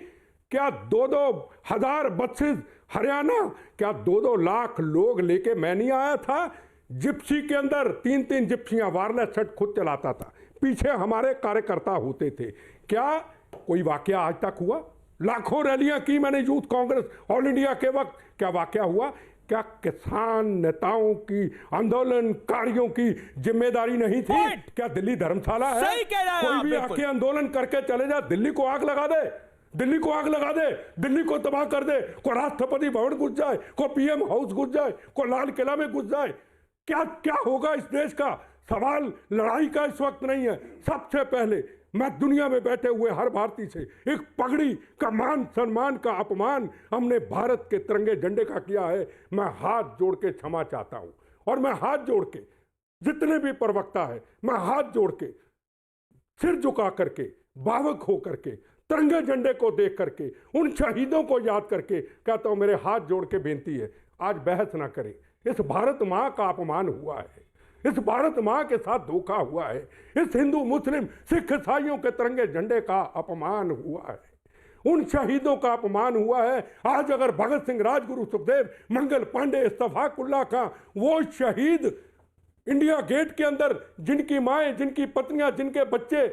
क्या 2-2 हजार बसेस हरियाणा, क्या 2-2 लाख लोग लेके मैं नहीं आया था? जिप्सी के अंदर 3-3 जिप्सियां, वायरलेस सेट खुद चलाता था, पीछे हमारे कार्यकर्ता होते थे। क्या कोई वाकया आज तक हुआ? लाखों रैलियां की मैंने यूथ कांग्रेस ऑल इंडिया के वक्त, क्या वाकया हुआ? क्या किसान नेताओं की, आंदोलनकारियों की जिम्मेदारी नहीं थी? क्या दिल्ली धर्मशाला है? कोई भी आके आंदोलन करके चले जाए, दिल्ली को आग लगा दे, दिल्ली को तबाह कर दे, को राष्ट्रपति भवन घुस जाए, को पीएम हाउस घुस जाए, को लाल किला में घुस जाए, क्या होगा इस देश का? सवाल लड़ाई का इस वक्त नहीं है। सबसे पहले मैं दुनिया में बैठे हुए हर भारतीय से एक पगड़ी का मान सम्मान का अपमान हमने भारत के तिरंगे झंडे का किया है। मैं हाथ जोड़ के क्षमा चाहता हूं, और मैं हाथ जोड़ के, जितने भी प्रवक्ता है, मैं हाथ जोड़ के, सिर झुका करके, भावुक हो करके, तिरंगे झंडे को देख करके, उन शहीदों को याद करके कहता हूं, मेरे हाथ जोड़ के बेनती है, आज बहस ना करें। इस भारत मां का अपमान हुआ है, इस भारत मां के साथ धोखा हुआ है, इस हिंदू मुस्लिम सिख ईसाइयों के तिरंगे झंडे का अपमान हुआ है, उन शहीदों का अपमान हुआ है। आज अगर भगत सिंह, राजगुरु, सुखदेव, मंगल पांडे, इस्तफाकुल्ला खां, वो शहीद इंडिया गेट के अंदर जिनकी माएँ, जिनकी पत्नियां, जिनके बच्चे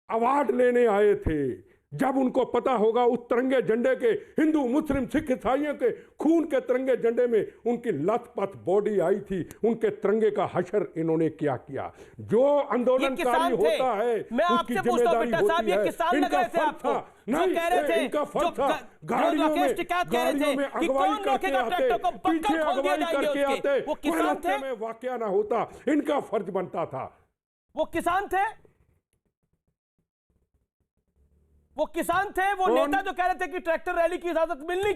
अवार्ड लेने आए थे, जब उनको पता होगा उस तिरंगे झंडे के, हिंदू मुस्लिम सिख ईसाइयों के खून के तिरंगे झंडे में उनकी लथपथ बॉडी आई थी, उनके तिरंगे का हशर इन्होंने क्या किया? जो आंदोलनकारी होता है उसकी जिम्मेदारी होती है। इनका फर्ज था, नहीं इनका फर्ज था, गाड़ियों में अगवाई करके आते, पीछे अगवाई करके आते, कोई रास्ते में वाकया ना होता, इनका फर्ज बनता था। वो किसान थे, वो नेता जो कह रहे थे कि ट्रैक्टर रैली की इजाजत मिलनी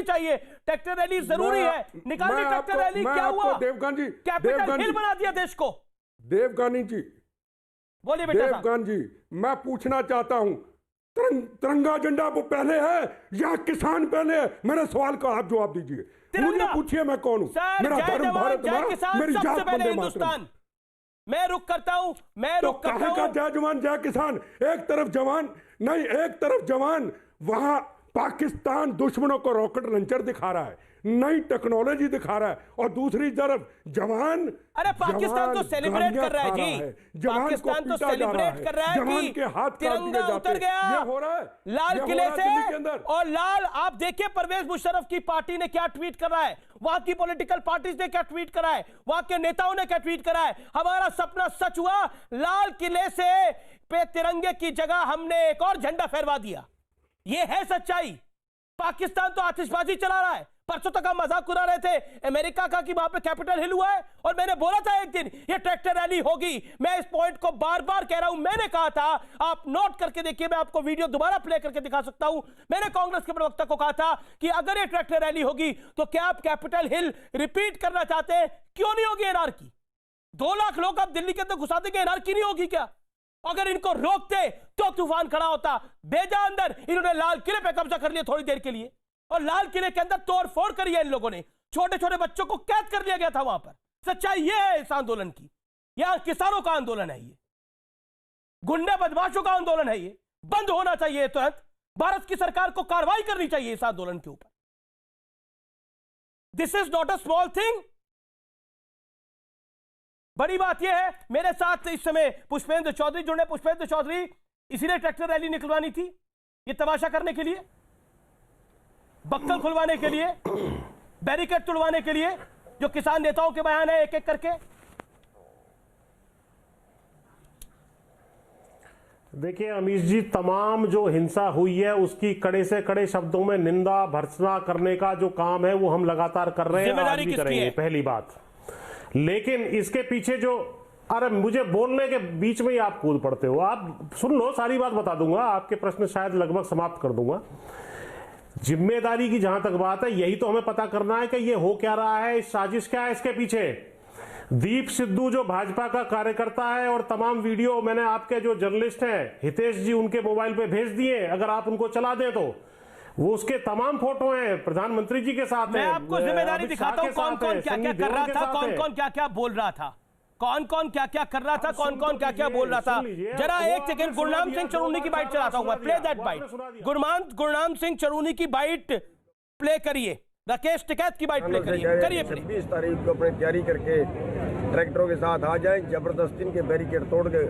चाहिए, ट्रैक्टर रैली जरूरी है, निकालनी ट्रैक्टर रैली। क्या हुआ? देवगन जी, कैपिटल हिल बना दिया देश को। देवगानी जी, बोलिए बेटा। देवगान जी, मैं पूछना चाहता हूं, तिरंगा झंडा वो पहले है या किसान पहले है? मेरे सवाल का आप जवाब दीजिए। मुझे पूछिए मैं कौन हूं? मेरा धर्म भारत मां, मेरी जात वंदे मातरम। मैं रुक करता हूं, जय जवान जय किसान। एक तरफ जवान नहीं, एक तरफ जवान वहां पाकिस्तान दुश्मनों को रॉकेट लॉन्चर दिखा रहा है, नई टेक्नोलॉजी दिखा रहा है, और दूसरी तरफ जवान, अरे पाकिस्तान तो सेलिब्रेट कर रहा है जी, पाकिस्तान तो सेलिब्रेट कर रहा है जवान के हाथ तिरंगा उतर गया, ये हो रहा है लाल किले से। और लाल, आप देखिए परवेज मुशर्रफ की पार्टी ने क्या ट्वीट कर रहा है, वहां की पॉलिटिकल पार्टीज ने क्या ट्वीट करा है, वहां के नेताओं ने क्या ट्वीट करा है। हमारा सपना सच हुआ, लाल किले से पे तिरंगे की जगह हमने एक और झंडा फहरवा दिया। ये है सच्चाई। पाकिस्तान तो आतिशबाजी चला रहा है। परसों तक हम मजाक उड़ा रहे थे अमेरिका का कि वहां पे कैपिटल हिल हुआ है, और मैंने बोला था एक दिन ये ट्रैक्टर रैली होगी। मैं इस पॉइंट को बार बार कह रहा हूं, मैंने कहा था, आप नोट करके देखिए, मैं आपको वीडियो दोबारा प्ले करके दिखा सकता हूं। मैंने कांग्रेस के प्रवक्ता को कहा था कि अगर ये ट्रैक्टर रैली होगी तो क्या आप कैपिटल हिल रिपीट करना चाहते हैं? क्यों नहीं होगी एनआरकी? 2 लाख लोग आप दिल्ली के अंदर घुसा देंगे, एनआरकी नहीं होगी क्या? अगर इनको रोकते तो तूफान खड़ा होता। भेजा अंदर, इन्होंने लाल किले पे कब्जा कर लिया थोड़ी देर के लिए, और लाल किले के अंदर तोड़ फोड़ करी है इन लोगों ने। छोटे छोटे बच्चों को कैद कर लिया गया था वहां पर। सच्चाई ये है इस आंदोलन की। यह किसानों का आंदोलन है, ये गुंडे बदमाशों का आंदोलन है। ये बंद होना चाहिए तुरंत। भारत की सरकार को कार्रवाई करनी चाहिए इस आंदोलन के ऊपर। This is not a small thing. बड़ी बात यह है, मेरे साथ इस समय पुष्पेंद्र चौधरी जुड़े। पुष्पेंद्र चौधरी, इसीलिए ट्रैक्टर रैली निकलवानी थी, ये तमाशा करने के लिए, बक्कल खुलवाने के लिए, बैरिकेड तुड़वाने के लिए, जो किसान नेताओं के बयान है एक एक करके। देखिए अमीश जी, तमाम जो हिंसा हुई है उसकी कड़े से कड़े शब्दों में निंदा भर्त्सना करने का जो काम है वो हम लगातार कर रहे हैं, आज भी करेंगे, पहली बात। लेकिन इसके पीछे जो, अरे मुझे बोलने के बीच में ही आप कूद पड़ते हो। आप सुन लो, सारी बात बता दूंगा, आपके प्रश्न शायद लगभग समाप्त कर दूंगा। जिम्मेदारी की जहां तक बात है, यही तो हमें पता करना है कि ये हो क्या रहा है, साजिश क्या है इसके पीछे। दीप सिद्धू जो भाजपा का कार्यकर्ता है, और तमाम वीडियो मैंने आपके जो जर्नलिस्ट हैं हितेश जी, उनके मोबाइल पे भेज दिए, अगर आप उनको चला दें तो वो उसके तमाम फोटो हैं, प्रधानमंत्री जी के साथ मैं आपको जिम्मेदारी दिखाता हूं, कौन कौन क्या क्या कर रहा था, कौन कौन क्या क्या बोल रहा था, कौन कौन क्या क्या कर रहा था, कौन कौन क्या क्या बोल रहा था। जरा एक सेकंड गुरनाम सिंह चरूनी की बाइट चलाता हूं, play that bite. Gurnam Singh Charuni की बाइट प्ले करिए, राकेश टिकैत की बाइट प्ले करिए। 26 तारीख को अपनी तैयारी करके ट्रैक्टरों के साथ आ जाएं, जबरदस्ती इनके बैरिकेड तोड़ के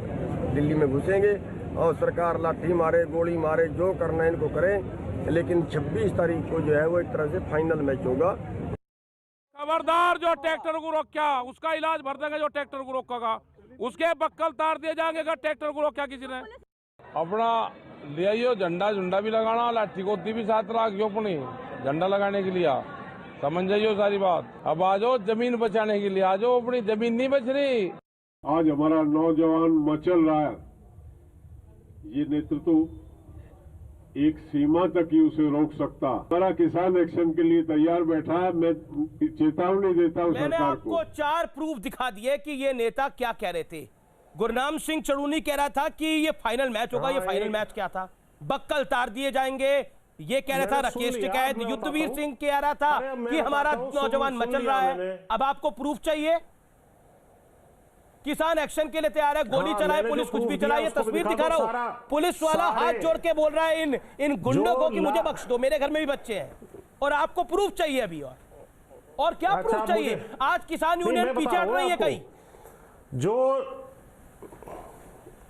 दिल्ली में घुसेंगे, और सरकार लाठी मारे, गोली मारे, जो करना है इनको करें। लेकिन 26 तारीख को जो है वो एक तरह से फाइनल मैच होगा। खबरदार जो ट्रैक्टर को रोका, उसका इलाज भर देंगे। जो ट्रैक्टर को रोकेगा उसके बक्कल तार दिए जाएंगे। अगर ट्रैक्टर को रोका किसी ने, अपना ले आइयो झंडा झुंडा भी लगाना, लाठी गोती भी साथ रखियो अपनी झंडा लगाने के लिए। समझ जाइयो सारी बात। अब आ जाओ जमीन बचाने के लिए, आ जाओ, अपनी जमीन नहीं बच रही। आज हमारा नौजवान मचल रहा है, ये नेतृत्व एक सीमा तक ही उसे रोक सकता। हमारा किसान एक्शन के लिए तैयार बैठा है। मैं चेतावनी देता हूं मैंने सरकार आपको को। 4 प्रूफ दिखा दिए कि ये नेता क्या कह रहे थे। गुरनाम सिंह चरूनी कह रहा था कि ये फाइनल मैच होगा। ये फाइनल मैच क्या था? बक्कल तार दिए जाएंगे, ये कह रहा था राकेश टिकैत। युद्धवीर सिंह कह रहा था कि हमारा नौजवान मचल रहा है। अब आपको प्रूफ चाहिए? किसान एक्शन के लिए तैयार है, गोली चलाए, पुलिस कुछ भी चलाए। ये तस्वीर दिखा रहा हूं, पुलिस वाला हाथ जोड़ के बोल रहा है इन गुंडों को कि मुझे बख्श दो, मेरे घर में भी बच्चे हैं। और आपको प्रूफ चाहिए अभी, और क्या प्रूफ चाहिए? आज किसान यूनियन पीछे हट रही है कहीं। जो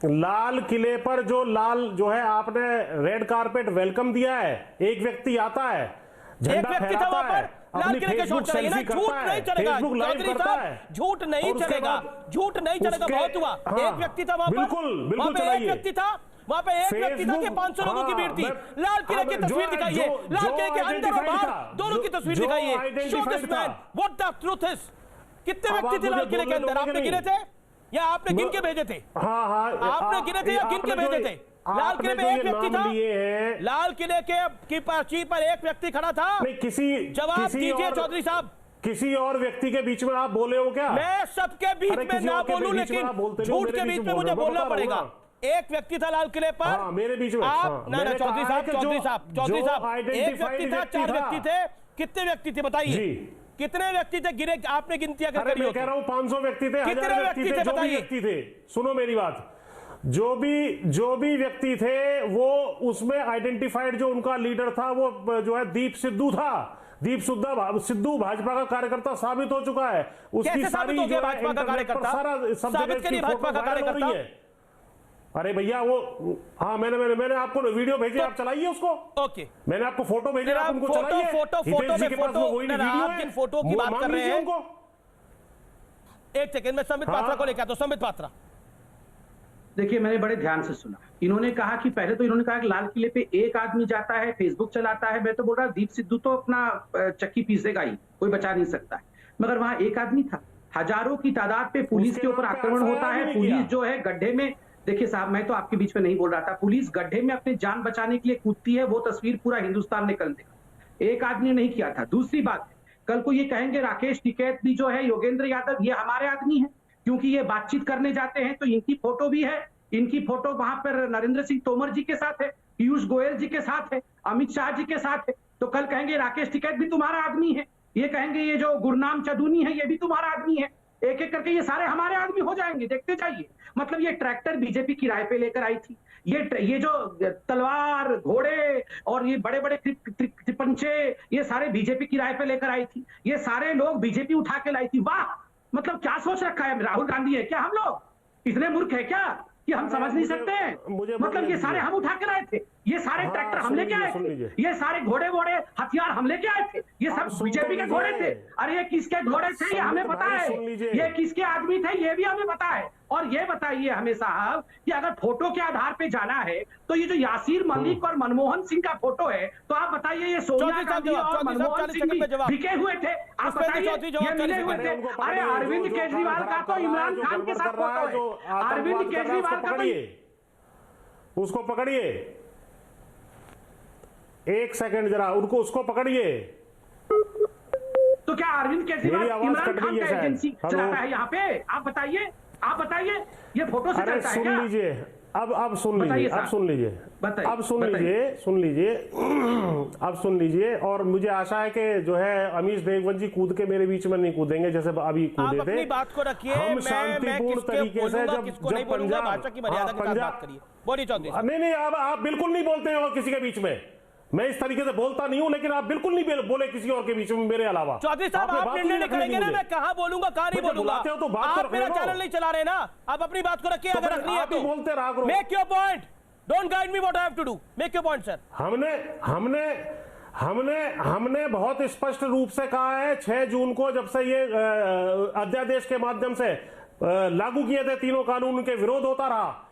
लाल किले पर जो है आपने रेड कारपेट वेलकम दिया है, एक व्यक्ति आता है, झंडा फहराता है, लाल किले के शॉट चलेंगे ना, झूठ नहीं चलेगा चौधरी साहब, झूठ नहीं चलेगा, झूठ नहीं चलेगा। बहुत हुआ, एक व्यक्ति था वहां पर, वहां पे एक व्यक्ति था, वहां पे एक व्यक्ति था कि 500 लोगों की भीड़ थी। लाल किले की तस्वीर दिखाइए, लाल किले के अंदर और बाहर दोनों की तस्वीर दिखाइए। Show this man what the truth is. कितने व्यक्ति थे लाल किले के अंदर? आपने गिने थे या आपने गिन के भेजे थे? आपने गिने थे या गिन के भेजे थे? लाल किले में एक व्यक्ति था, लाल किले की पर्ची पर एक व्यक्ति खड़ा था। जवाब दीजिए चौधरी साहब। किसी और व्यक्ति के बीच में आप बोले हो क्या? मैं सबके बीच में ना बोलूं, लेकिन झूठ के बीच में मुझे बोलना पड़ेगा। एक व्यक्ति था लाल किले पर, मेरे बीच में आप ना चौधरी साहब, एक व्यक्ति था, 4 व्यक्ति थे। कितने व्यक्ति थे बताइए? कितने व्यक्ति थे गिरे? आपने गिनतियां कर करी हो? कह रहा हूं 500 व्यक्ति थे, कितने व्यक्ति थे बताइए? सुनो मेरी बात, जो भी व्यक्ति थे वो उसमें आइडेंटिफाइड, जो उनका लीडर था वो जो है दीप सिद्धू था। दीप सिद्धू भाजपा का कार्यकर्ता साबित हो चुका है। उसकी सारी जो भाजपा का कार्यकर्ता साबित करिए, भाजपा का कार्यकर्ता। अरे भैया वो, हाँ मैंने आपको वीडियो भेजी, आप चलाइए उसको। ओके, मैंने आपको फोटो भेजी, आप उनको चलाइए। फोटो आप जिन फोटो की बात कर रहे हैं, एक सेकंड में संबित पात्रा को लेकर आता हूं। संबित पात्रा, देखिए मैंने बड़े ध्यान से सुना। इन्होंने कहा कि पहले तो इन्होंने कहा कि लाल किले पे एक आदमी जाता है, फेसबुक चलाता है। मैं तो बोल रहा दीप सिद्धू तो अपना चक्की पीसेगा ही, कोई बचा नहीं सकता है। मगर वहां एक आदमी था, हजारों की तादाद पे पुलिस के ऊपर आक्रमण होता है। पुलिस जो है गड्ढे में, देखिए साहब मैं तो आपके बीच में नहीं बोल रहा था, पुलिस गड्ढे में अपनी जान बचाने के लिए कूदती है। वो तस्वीर पूरा हिंदुस्तान निकल देगा। एक आदमी ने नहीं किया था। दूसरी बात, कल को ये कहेंगे राकेश टिकैत भी जो है, योगेंद्र यादव, ये हमारे आदमी है, क्योंकि ये बातचीत करने जाते हैं तो इनकी फोटो भी है। इनकी फोटो वहां पर नरेंद्र सिंह तोमर जी के साथ है, पीयूष गोयल जी के साथ है, अमित शाह जी के साथ है। तो कल कहेंगे राकेश टिकैत भी तुम्हारा आदमी है, ये कहेंगे ये जो गुरनाम चदूनी है ये भी तुम्हारा आदमी है। एक एक करके ये सारे हमारे आदमी हो जाएंगे, देखते जाइए। मतलब ये ट्रैक्टर बीजेपी किराए पे लेकर आई थी, ये जो तलवार, घोड़े और ये बड़े बड़े तिपंचे, ये सारे बीजेपी किराए पे लेकर आई थी। ये सारे लोग बीजेपी उठा के लाई थी। वाह, मतलब क्या सोच रखा है, राहुल गांधी है क्या हम लोग? इतने मूर्ख है क्या कि हम समझ नहीं सकते हैं? मतलब ये सारे हम उठा के लाए थे, ये सारे ट्रैक्टर हम लेके आए थे, ये सारे घोड़े वोड़े हथियार हम लेके आए थे, ये सब बीजेपी के घोड़े थे। अरे ये किसके घोड़े थे ये हमें पता है, ये किसके आदमी थे ये भी हमें पता है। और ये बताइए हमें साहब कि अगर फोटो के आधार पे जाना है तो ये जो यासीर मलिक और मनमोहन सिंह का फोटो है, तो आप बताइए ये सोनिया गांधी और मनमोहन सिंह भी बिके हुए थे? आप बताइए ये मिले हुए थे? अरे अरविंद केजरीवाल का तो इमरान खान के साथ फोटो है। अरविंद केजरीवाल का तो, उसको पकड़िए, एक सेकंड जरा, उनको उसको पकड़िए। तो क्या अरविंद केजरीवाल इमरान खान का एजेंसी चलाता है यहाँ पे? आप बताइए, आप बताइए, ये फोटो से चलता है क्या? सुन लीजिए, अब सुन लीजिए, अब सुन लीजिए, अब सुन लीजिए, अब सुन लीजिए। और मुझे आशा है कि जो है अमीश देवगन जी कूद के मेरे बीच में नहीं कूदेंगे जैसे अभी कूदे थे। अपनी बात को रखिए, हम शांतिपूर्ण तरीके से जब पंजाब भाषा की मर्यादा के साथ बात करिए। बोलिए चौधरी साहब। नहीं, आप बिल्कुल नहीं बोलते हो किसी के बीच में, मैं इस तरीके से बोलता नहीं हूं, लेकिन आप बिल्कुल नहीं बोले किसी और के बीच में मेरे अलावा। चौधरी साहब आप निर्णय नहीं करेंगे ना, मैं कहां बोलूंगा कहां नहीं बोलूंगा। आप मेरा चैनल नहीं चला रहे ना, आप अपनी बात को रखिए। अगर रखनी है तो बोलते रहा करो। Make your point, don't guide me what I have to do, make your point sir. हमने बहुत स्पष्ट रूप से कहा है 6 जून को जब से ये अध्यादेश के माध्यम से लागू किए थे तीनों कानून, के विरोध होता रहा।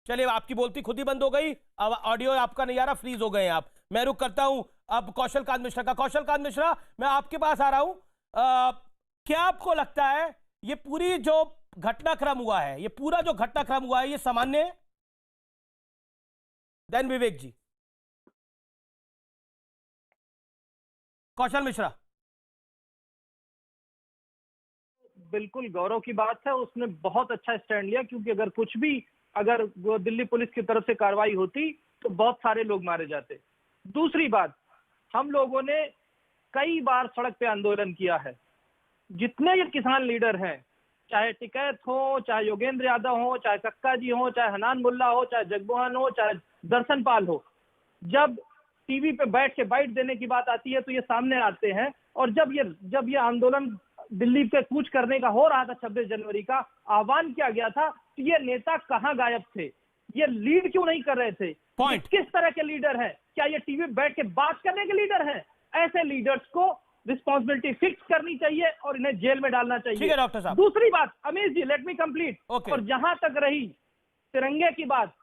चलिए आपकी बोलती खुद ही बंद हो गई, अब ऑडियो आपका नहीं आ रहा, फ्रीज हो गए आप। मैं रुक करता हूं अब कौशल कांत मिश्रा का। कौशल कांत मिश्रा, मैं आपके पास आ रहा हूं। क्या आपको लगता है ये पूरी जो घटनाक्रम हुआ है, ये पूरा जो घटनाक्रम हुआ है, ये सामान्य है? देन विवेक जी। कौशल मिश्रा। बिल्कुल गौरव की बात है, उसने बहुत अच्छा स्टैंड लिया, क्योंकि अगर दिल्ली पुलिस की तरफ से कार्रवाई होती तो बहुत सारे लोग मारे जाते। दूसरी बात, हम लोगों ने कई बार सड़क पे आंदोलन किया है। जितने ये किसान लीडर हैं, चाहे टिकैत हो, चाहे योगेंद्र यादव हो, चाहे कक्का जी हो, चाहे हनान मुल्ला हो, चाहे जगमोहन हो, चाहे दर्शन पाल हो, जब टीवी पे बैठ के बाइट देने की बात आती है तो ये सामने आते हैं। और जब ये आंदोलन दिल्ली पे कूच करने का हो रहा था, 26 जनवरी का आह्वान किया गया था, तो ये नेता कहां गायब थे? ये लीड क्यों नहीं कर रहे थे? किस तरह के लीडर हैं? क्या ये टीवी बैठ के बात करने के लीडर हैं? ऐसे लीडर्स को रिस्पॉन्सिबिलिटी फिक्स करनी चाहिए और इन्हें जेल में डालना चाहिए। ठीक है डॉक्टर साहब। दूसरी बात, अमीश जी लेट मी कंप्लीट। और जहां तक रही तिरंगे की बात,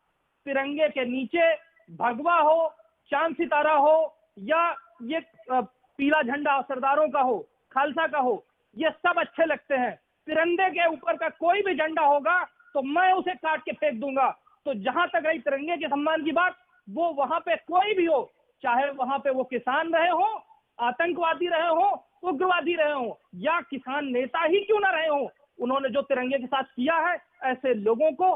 तिरंगे के नीचे भगवा हो, चांद सितारा हो, या ये पीला झंडा सरदारों का हो, खालसा का हो, ये सब अच्छे लगते हैं। तिरंगे के ऊपर का कोई भी झंडा होगा तो मैं उसे काट के फेंक दूंगा। तो जहां तक रही तिरंगे के सम्मान की बात, वो वहां पे कोई भी हो, चाहे वहां पे वो किसान रहे हो, आतंकवादी रहे हो, उग्रवादी रहे हो, या किसान नेता ही क्यों ना रहे हो, उन्होंने जो तिरंगे के साथ किया है, ऐसे लोगों को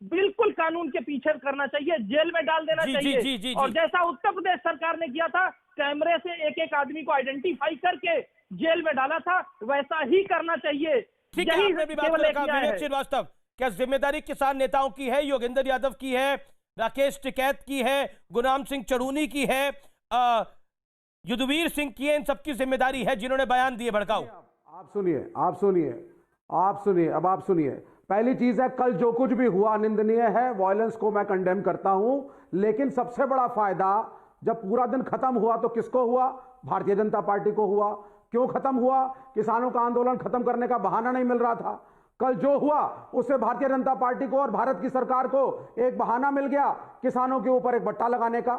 बिल्कुल कानून के पीछे करना चाहिए, जेल में डाल देना चाहिए। और जैसा उत्तर प्रदेश सरकार ने किया था, कैमरे से एक एक आदमी को आइडेंटिफाई करके जेल में डाला था, वैसा ही करना चाहिए। ठीक है, आपने भी बात रखा विवेक श्रीवास्तव, क्या जिम्मेदारी किसान नेताओं की है, योगेंद्र यादव की है, राकेश टिकैत की है, गुरनाम सिंह चढ़ूनी की है, युद्धवीर सिंह की है, इन सबकी जिम्मेदारी है जिन्होंने बयान दिए भड़काऊ। आप सुनिए, अब आप सुनिए। पहली चीज है, कल जो कुछ भी हुआ निंदनीय है, वायलेंस को मैं कंडेम करता हूं, लेकिन सबसे बड़ा फायदा जब पूरा दिन खत्म हुआ तो किसको हुआ? भारतीय जनता पार्टी को हुआ। क्यों खत्म हुआ? किसानों का आंदोलन खत्म करने का बहाना नहीं मिल रहा था। कल जो हुआ उससे भारतीय जनता पार्टी को और भारत की सरकार को एक बहाना मिल गया किसानों के ऊपर एक बट्टा लगाने का।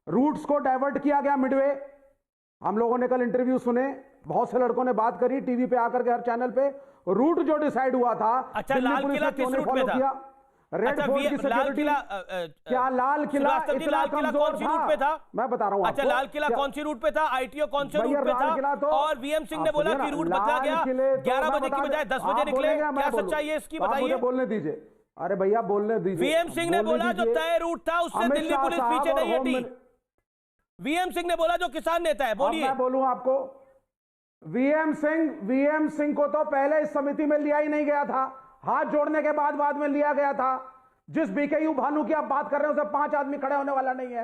रूट्स को डाइवर्ट किया गया मिडवे। हम लोगों ने कल इंटरव्यू सुने, बहुत से लड़कों ने बात करी टीवी पे आकर के, हर चैनल पे। रूट जो डिसाइड हुआ था, अच्छा, लाल किला किस रूट पे था? रेड फोर्ट की सिक्योरिटी, क्या लाल किला इतना कमजोर था? मैं बता रहा हूं। अच्छा, लाल किला कौन सी रूट पे था? आईटीओ कौन से रूट पे था? और वीएम सिंह ने बोला कि रूट बदला गया, 11 बजे की बजाय 10 बजे निकले। क्या सच्चाई है इसकी, बताइए। बोलने दीजिए। अरे भैया बोलने दीजिए। वीएम सिंह ने बोला जो तय रूट था उससे दिल्ली पुलिस पीछे नहीं हटी। वीएम सिंह ने बोला जो किसान नेता है। बोलिए। मैं बोलूं आपको, वीएम सिंह को तो पहले इस समिति में लिया ही नहीं गया था, हाथ जोड़ने के बाद में लिया गया था। जिस बीकेयू भानु की आप बात कर रहे हैं उसे 5 आदमी खड़े होने वाला नहीं है।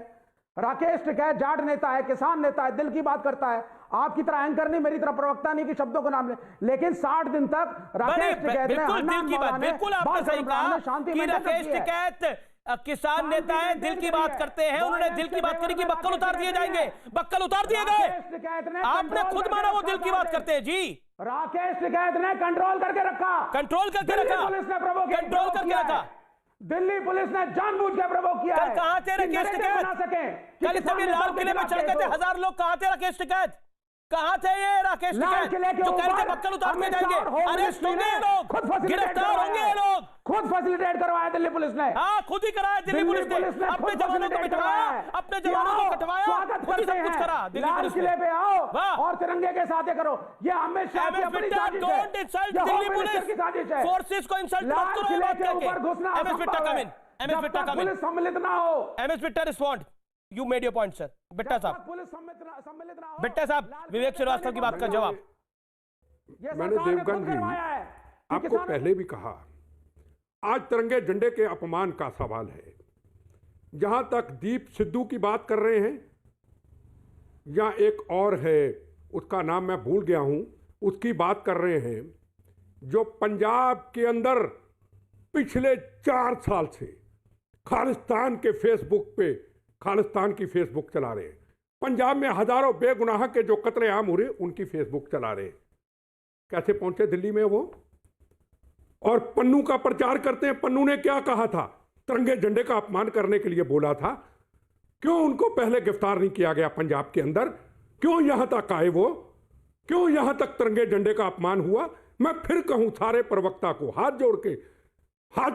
राकेश टिकैत जाट नेता है, किसान नेता है, दिल की बात करता है। आपकी तरह एंकर नहीं, मेरी तरह प्रवक्ता नहीं कि शब्दों को नाम ले, लेकिन 60 दिन तक राकेश टिकैत ने बिल्कुल आपने सही कहा कि राकेश टिकैत किसान नेता है, दिल की बात करते हैं। उन्होंने दिल की बात करी कि बक्कल उतार दिए जाएंगे, बक्कल उतार दिए गए। आपने खुद माना वो दिल की बात करते हैं। जी, राकेश टिकैत ने कंट्रोल करके रखा, कंट्रोल करके रखा, पुलिस ने प्रवोक कंट्रोल करके रखा। दिल्ली पुलिस ने जानबूझ के प्रवोक किया है। कहां थे राकेश टिकैत? कल सभी लाल किले में चढ़ गए थे 1000 लोग। कहां थे राकेश टिकैत? कहां थे ये राकेश टिकैत जो कह रहे थे बक्कल उतार दिए जाएंगे? अरेस्ट होंगे ये लोग, गिरफ्तार होंगे ये लोग। खुद फैसिलिटेट करवाया दिल्ली पुलिस ने। हाँ, खुद ही कराया दिल्ली पुलिस ने। अपने जवानों को बिठवाया, अपने जवानों को कटवाया, खुद ही सब कुछ करा दिल्ली पुलिस ने। लाल किले पे आओ और तिरंगे के साथ करो। ये अमित शाह की अपनी साजिश है। Don't insult Delhi police forces को इंसल्ट मत करो ये बात करके। MS Bitta come in, MS Bitta come in. Police सम्मिलित ना हो। MS Bitta respond. You made your point sir. Bitta साहब, सम्मिलित ना हो। बिट्टा साहब, विवेक श्रीवास्तव की बात का जवाब। मैंने देवगन जी आपको पहले भी कहा, आज तिरंगे झंडे के अपमान का सवाल है। जहां तक दीप सिद्धू की बात कर रहे हैं, या एक और है उसका नाम मैं भूल गया हूं, उसकी बात कर रहे हैं, जो पंजाब के अंदर पिछले 4 साल से खालिस्तान के फेसबुक पे खालिस्तान की फेसबुक चला रहे हैं। पंजाब में हजारों बेगुनाह के जो कत्लेआम हो रहे उनकी फेसबुक चला रहे हैं। कैसे पहुंचे दिल्ली में वो? और पन्नू का प्रचार करते हैं। पन्नू ने क्या कहा था? तिरंगे झंडे का अपमान करने के लिए बोला था। क्यों उनको पहले गिरफ्तार नहीं किया गया पंजाब के अंदर? क्यों यहां तक आए वो? क्यों यहां तक तिरंगे झंडे का अपमान हुआ? मैं फिर कहूं सारे प्रवक्ता को हाथ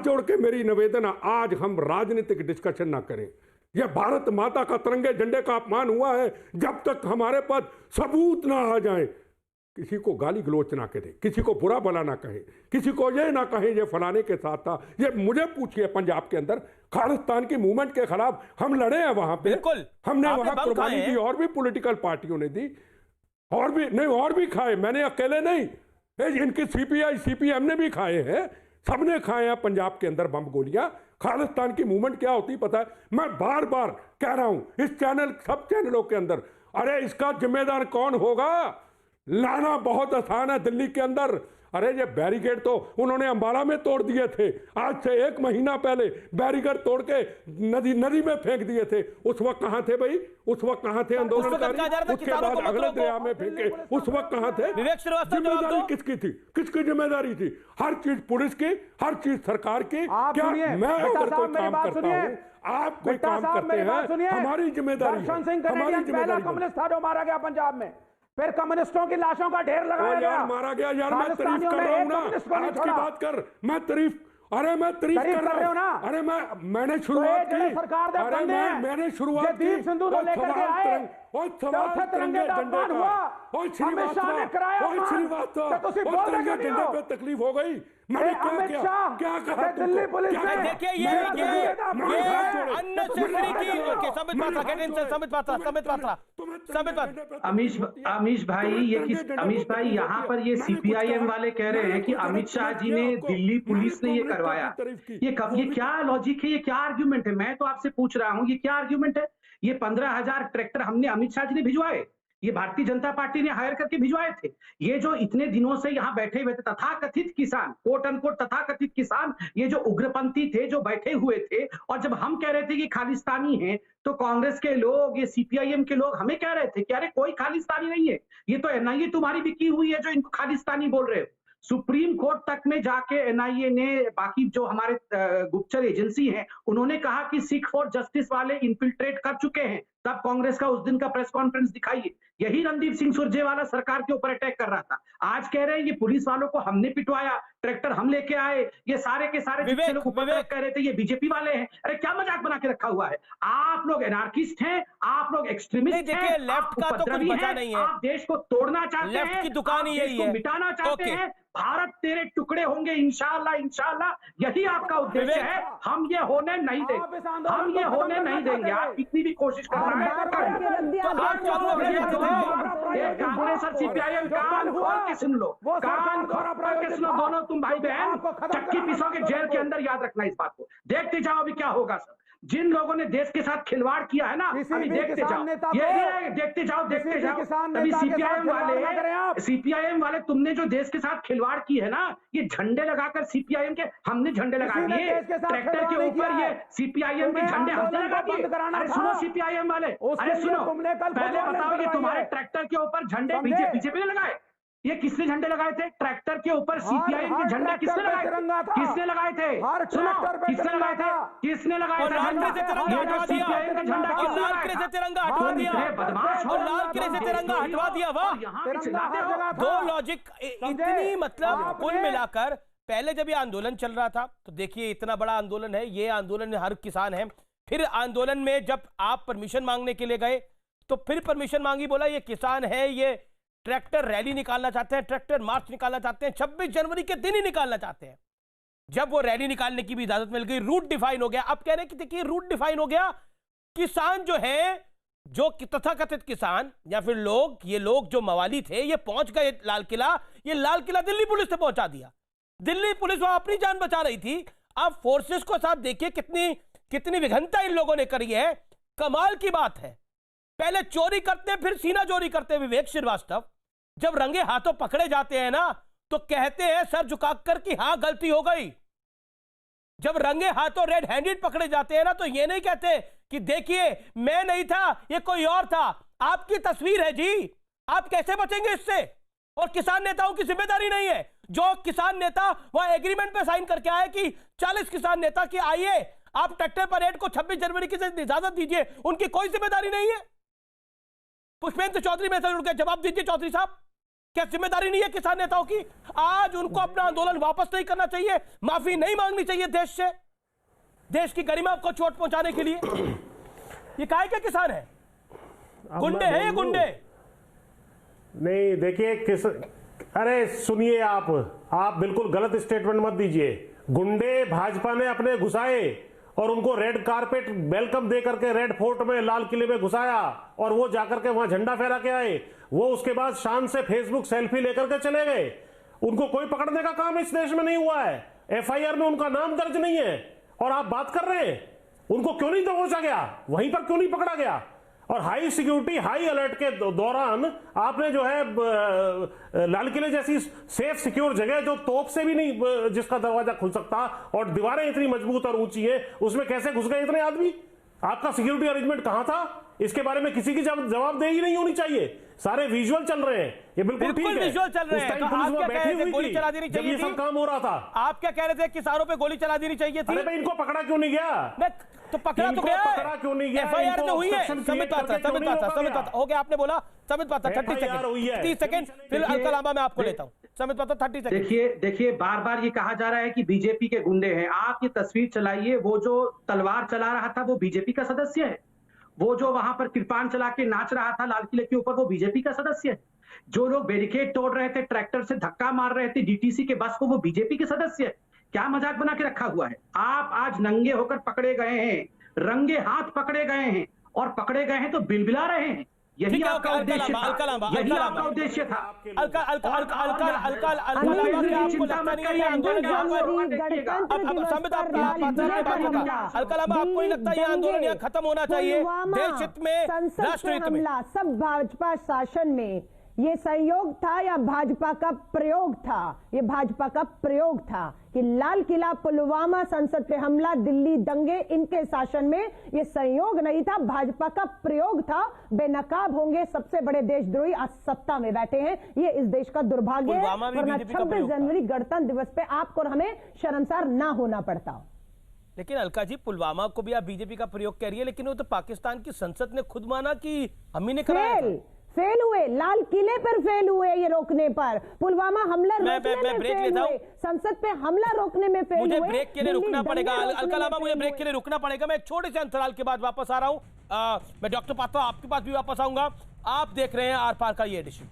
जोड़ के मेरी निवेदन, आज हम राजनीतिक डिस्कशन ना करें। यह भारत माता का तिरंगे झंडे का अपमान हुआ है। जब तक हमारे पास सबूत ना आ जाए, किसी को गाली गलोच ना करें, किसी को बुरा भला ना कहें, किसी को ये ना कहें ये फलाने के साथ था। ये मुझे पूछिए, पंजाब के अंदर खालिस्तान की मूवमेंट के खिलाफ हम लड़े हैं वहां पे। हमने वहां कुर्बानी दी, और भी पॉलिटिकल पार्टियों ने दी, और भी खाए। मैंने अकेले नहीं, इनकी सीपीआई सीपीएम ने भी खाए हैं, सबने खाए हैं पंजाब के अंदर बम गोलियां। खालिस्तान की मूवमेंट क्या होती पता है? मैं बार बार कह रहा हूं इस चैनल, सब चैनलों के अंदर, अरे इसका जिम्मेदार कौन होगा? लाना बहुत आसान है दिल्ली के अंदर। अरे ये बैरिकेड तो उन्होंने अंबाला में तोड़ दिए थे, आज से 1 महीना पहले बैरिकेड तोड़ के नदी में फेंक दिए थे। उस वक्त कहां थे भाई? उस वक्त कहां थे आंदोलनकारी? उसके बाद अगले दरिया में फेंके, उस वक्त कहां थे? जिम्मेदारी किसकी थी? किसकी जिम्मेदारी थी? हर चीज पुलिस की, हर चीज सरकार की। क्या मैं अगर कोई काम करता हूँ, आप कोई काम करते हैं, हमारी जिम्मेदारी है। हमारी जिम्मेदारी कम्युनिस्ट था जो मारा गया पंजाब में, फिर कम्युनिस्टों की लाशों का ढेर लगाया गया, मारा गया। यार मैं तारीफ कर रहा हूं ना, आज की बात कर, मैं तारीफ कर रहा हूं ना। अरे मैंने शुरुआत की, अरे मैंने शुरुआत की। सिंधु को लेकर के आए, चौथे तिरंगे झंडे का, तिरंगे झंडे पे तकलीफ हो गई। मैंने क्या कहा? दिल्ली पुलिस ने देखिए ये अमीश भाई यहाँ पर ये सीपीआईएम वाले कह रहे हैं कि अमित शाह जी ने, दिल्ली पुलिस ने ये करवाया। ये क्या लॉजिक है? ये क्या आर्ग्यूमेंट है? मैं तो आपसे पूछ रहा हूँ, ये क्या आर्ग्यूमेंट है? ये 15,000 ट्रैक्टर हमने अमित शाह जी ने भिजवाए, ये भारतीय जनता पार्टी ने हायर करके भिजवाए थे। ये जो इतने दिनों से यहाँ बैठे हुए थे तथाकथित किसान, कोट अनकोट तथाकथित किसान, ये जो उग्रपंथी थे जो बैठे हुए थे, और जब हम कह रहे थे कि खालिस्तानी हैं तो कांग्रेस के लोग, ये सीपीआईएम के लोग हमें कह रहे थे कि अरे कोई खालिस्तानी नहीं है, ये तो एनआईए तुम्हारी बिकी हुई है जो इनको खालिस्तानी बोल रहे हो। सुप्रीम कोर्ट तक में जाके एनआईए ने, बाकी जो हमारे गुप्तचर एजेंसी हैं, उन्होंने कहा कि सिख फॉर जस्टिस वाले इन्फिल्ट्रेट कर चुके हैं, तब कांग्रेस का उस दिन का प्रेस कॉन्फ्रेंस दिखाइए। यही रणदीप सिंह सुरजेवाला सरकार के ऊपर अटैक कर रहा था। आज कह रहे हैं ये पुलिस वालों को हमने पिटवाया, ट्रैक्टर हम लेके आए, ये सारे के सारे जितने लोग ऊपर कह रहे थे ये बीजेपी वाले हैं। अरे क्या मजाक बना के रखा हुआ है? आप लोग एनार्किस्ट हैं, आप लोग एक्सट्रीमिस्ट हैं, लेफ्ट का तो कुछ बचा नहीं है, आप देश को तोड़ना चाहते हैं, लेफ्ट की दुकान ही यही है, मिटाना चाहते हैं, भारत तेरे टुकड़े होंगे इंशाअल्लाह, इंशाअल्लाह, यही आपका उद्देश्य है। हम ये होने नहीं देंगे, हम ये होने नहीं देंगे। आप कितनी भी कोशिश कर रहे हैं, कांग्रेस और सीपीआईएम कान खोल के सुन लो, कान खोल के सुनो दोनों तुम भाई बहन, चक्की पिसोगे जेल के अंदर, याद रखना इस बात को। देखते जाओ अभी क्या होगा सर, जिन लोगों ने देश के साथ खिलवाड़ किया है ना, अभी देखते जाओ, ये देखते जाओ, देखते जाओ। अभी सीपीआईएम वाले तुमने जो देश के साथ खिलवाड़ की है ना, ये झंडे लगाकर सीपीआईएम के हमने झंडे लगा दिए, ट्रैक्टर के ऊपर ये सीपीआईएम के झंडे हमने लगा दिए। अरे सुनो सीपीआईएम वाले, अरे सुनो, पहले बताओ ये तुम्हारे ट्रैक्टर के ऊपर झंडे बीजेपी ने लगाए? ये किसने झंडे लगाए थे? ट्रैक्टर के ऊपर सीपीआईएम के झंडे किसने लगाए थे? किसने लगाए थे? सुनो, किसने लगाए थे? किसने लगाए थे? लाल किले से तिरंगा हटवा दिया, लाल किले से तिरंगा हटवा दिया, और लाल किले से तिरंगा हटवा दिया। वाह, दो लॉजिक इतनी, मतलब कुल मिलाकर पहले जब ये आंदोलन चल रहा था तो देखिए इतना बड़ा आंदोलन है, ये आंदोलन हर किसान है। फिर आंदोलन में जब आप परमिशन मांगने के लिए गए तो फिर परमिशन मांगी, बोला ये किसान है, ये ट्रैक्टर रैली निकालना चाहते हैं, ट्रैक्टर मार्च निकालना चाहते हैं, 26 जनवरी के दिन ही निकालना चाहते हैं। जब वो रैली निकालने की भी इजाजत मिल गई, रूट डिफाइन हो गया। अब कह रहे हैं कि देखिए रूट डिफाइन हो गया, किसान जो है, जो तथाकथित किसान या फिर लोग, ये लोग जो मवाली थे, ये पहुंच गए लाल किला, ये लाल किला दिल्ली पुलिस ने पहुंचा दिया। दिल्ली पुलिस वहां अपनी जान बचा रही थी। अब फोर्सेस को साथ देखिए कितनी विघनता इन लोगों ने करी है, कमाल की बात है। पहले चोरी करते फिर सीना चोरी करते विवेक श्रीवास्तव, जब रंगे हाथों पकड़े जाते हैं ना तो कहते हैं सर झुकाकर कि हां गलती हो गई। जब रंगे हाथों रेड हैंडेड पकड़े जाते हैं ना तो ये नहीं कहते कि देखिए मैं नहीं था, ये कोई और था। आपकी तस्वीर है जी, आप कैसे बचेंगे इससे? और किसान नेताओं की जिम्मेदारी नहीं है? जो किसान नेता वहां एग्रीमेंट पे साइन करके आए कि 40 किसान नेता की आइए आप ट्रैक्टर परेड को 26 जनवरी की इजाजत दीजिए, उनकी कोई जिम्मेदारी नहीं है? पुष्पेंद्र चौधरी में से जुड़ के जवाब दीजिए चौधरी साहब, क्या जिम्मेदारी नहीं है किसान नेताओं की? आज उनको अपना आंदोलन वापस नहीं करना चाहिए, माफी नहीं मांगनी चाहिए देश से, देश की गरिमा को चोट पहुंचाने के लिए? ये काहे के किसान है? गुंडे हैं ये गुंडे? नहीं देखिए अरे सुनिए, आप बिल्कुल गलत स्टेटमेंट मत दीजिए। गुंडे भाजपा ने अपने घुसाए और उनको रेड कारपेट वेलकम दे करके रेड फोर्ट में, लाल किले में घुसाया और वो जाकर के वहां झंडा फहरा के आए। वो उसके बाद शान से फेसबुक सेल्फी लेकर के चले गए। उनको कोई पकड़ने का काम इस देश में नहीं हुआ है, एफआईआर में उनका नाम दर्ज नहीं है, और आप बात कर रहे हैं उनको क्यों नहीं दबोचा गया, वहीं पर क्यों नहीं पकड़ा गया? और हाई सिक्योरिटी, हाई अलर्ट के दौरान आपने जो है लाल किले जैसी सेफ सिक्योर जगह, जो तोप से भी नहीं जिसका दरवाजा खुल सकता और दीवारें इतनी मजबूत और ऊंची है, उसमें कैसे घुस गए इतने आदमी? आपका सिक्योरिटी अरेंजमेंट कहां था? इसके बारे में किसी की जवाबदेही नहीं होनी चाहिए। सारे विजुअल चल रहे हैं, ये बिल्कुल ठीक है, विजुअल चल रहे हैं। तो आप क्या कह रहे थे गोली चला देनी चाहिए जब ये सब काम हो रहा था? आप क्या कह रहे थे किसानों पे गोली चला देनी चाहिए थी? अरे भाई इनको पकड़ा क्यों नहीं गया? तो पकड़ा तो गया, पकड़ा क्यों नहीं गया? एफआईआर तो हुई है, समित पाता हो गया, आपने बोला समित पाता 30 सेकंड, फिर अलकलामा मैं आपको लेता हूं। समित पाता 30 सेकंड। देखिए बार बार ये कहा जा रहा है कि बीजेपी के गुंडे हैं। आप ये तस्वीर चलाइए, वो जो तलवार चला रहा था वो बीजेपी का सदस्य है, वो जो वहां पर कृपान चला के नाच रहा था लाल किले के ऊपर वो बीजेपी का सदस्य है, जो लोग बैरिकेड तोड़ रहे थे, ट्रैक्टर से धक्का मार रहे थे डीटीसी के बस को, वो बीजेपी के सदस्य है। क्या मजाक बना के रखा हुआ है? आप आज नंगे होकर पकड़े गए हैं, रंगे हाथ पकड़े गए हैं, और पकड़े गए हैं तो बिलबिला रहे हैं। यही आपका उद्देश्य था, यही आपका उद्देश्य था। आपको नहीं लगता ये आंदोलन यहाँ खत्म होना चाहिए देश हित में, राष्ट्र हित में? सब भाजपा शासन में ये संयोग था या भाजपा का प्रयोग था? ये भाजपा का प्रयोग था कि लाल किला, पुलवामा, संसद पे हमला, दिल्ली दंगे, इनके शासन में ये संयोग नहीं था, भाजपा का प्रयोग था। बेनकाब होंगे सबसे बड़े देशद्रोही आज सत्ता में बैठे हैं, ये इस देश का दुर्भाग्य है। वरना 26 जनवरी गणतंत्र दिवस पे आपको और हमें शर्मसार ना होना पड़ता। लेकिन अलका जी, पुलवामा को भी आप बीजेपी का प्रयोग कह रही है, लेकिन वो तो पाकिस्तान की संसद ने खुद माना कि हम ही ने कराया था। फेल हुए, लाल किले पर फेल हुए ये रोकने पर, पुलवामा हमला रोकने में फेल हुए, संसद पे हमला रोकने में फेल हुए। मुझे ब्रेक के लिए रुकना पड़ेगा अलका लामा, मुझे ब्रेक के लिए रुकना पड़ेगा। मैं एक छोटे से अंतराल के बाद वापस आ रहा हूं। मैं डॉक्टर पात्रा आपके पास भी वापस आऊंगा। आप देख रहे हैं आर पार का ये एडिशन।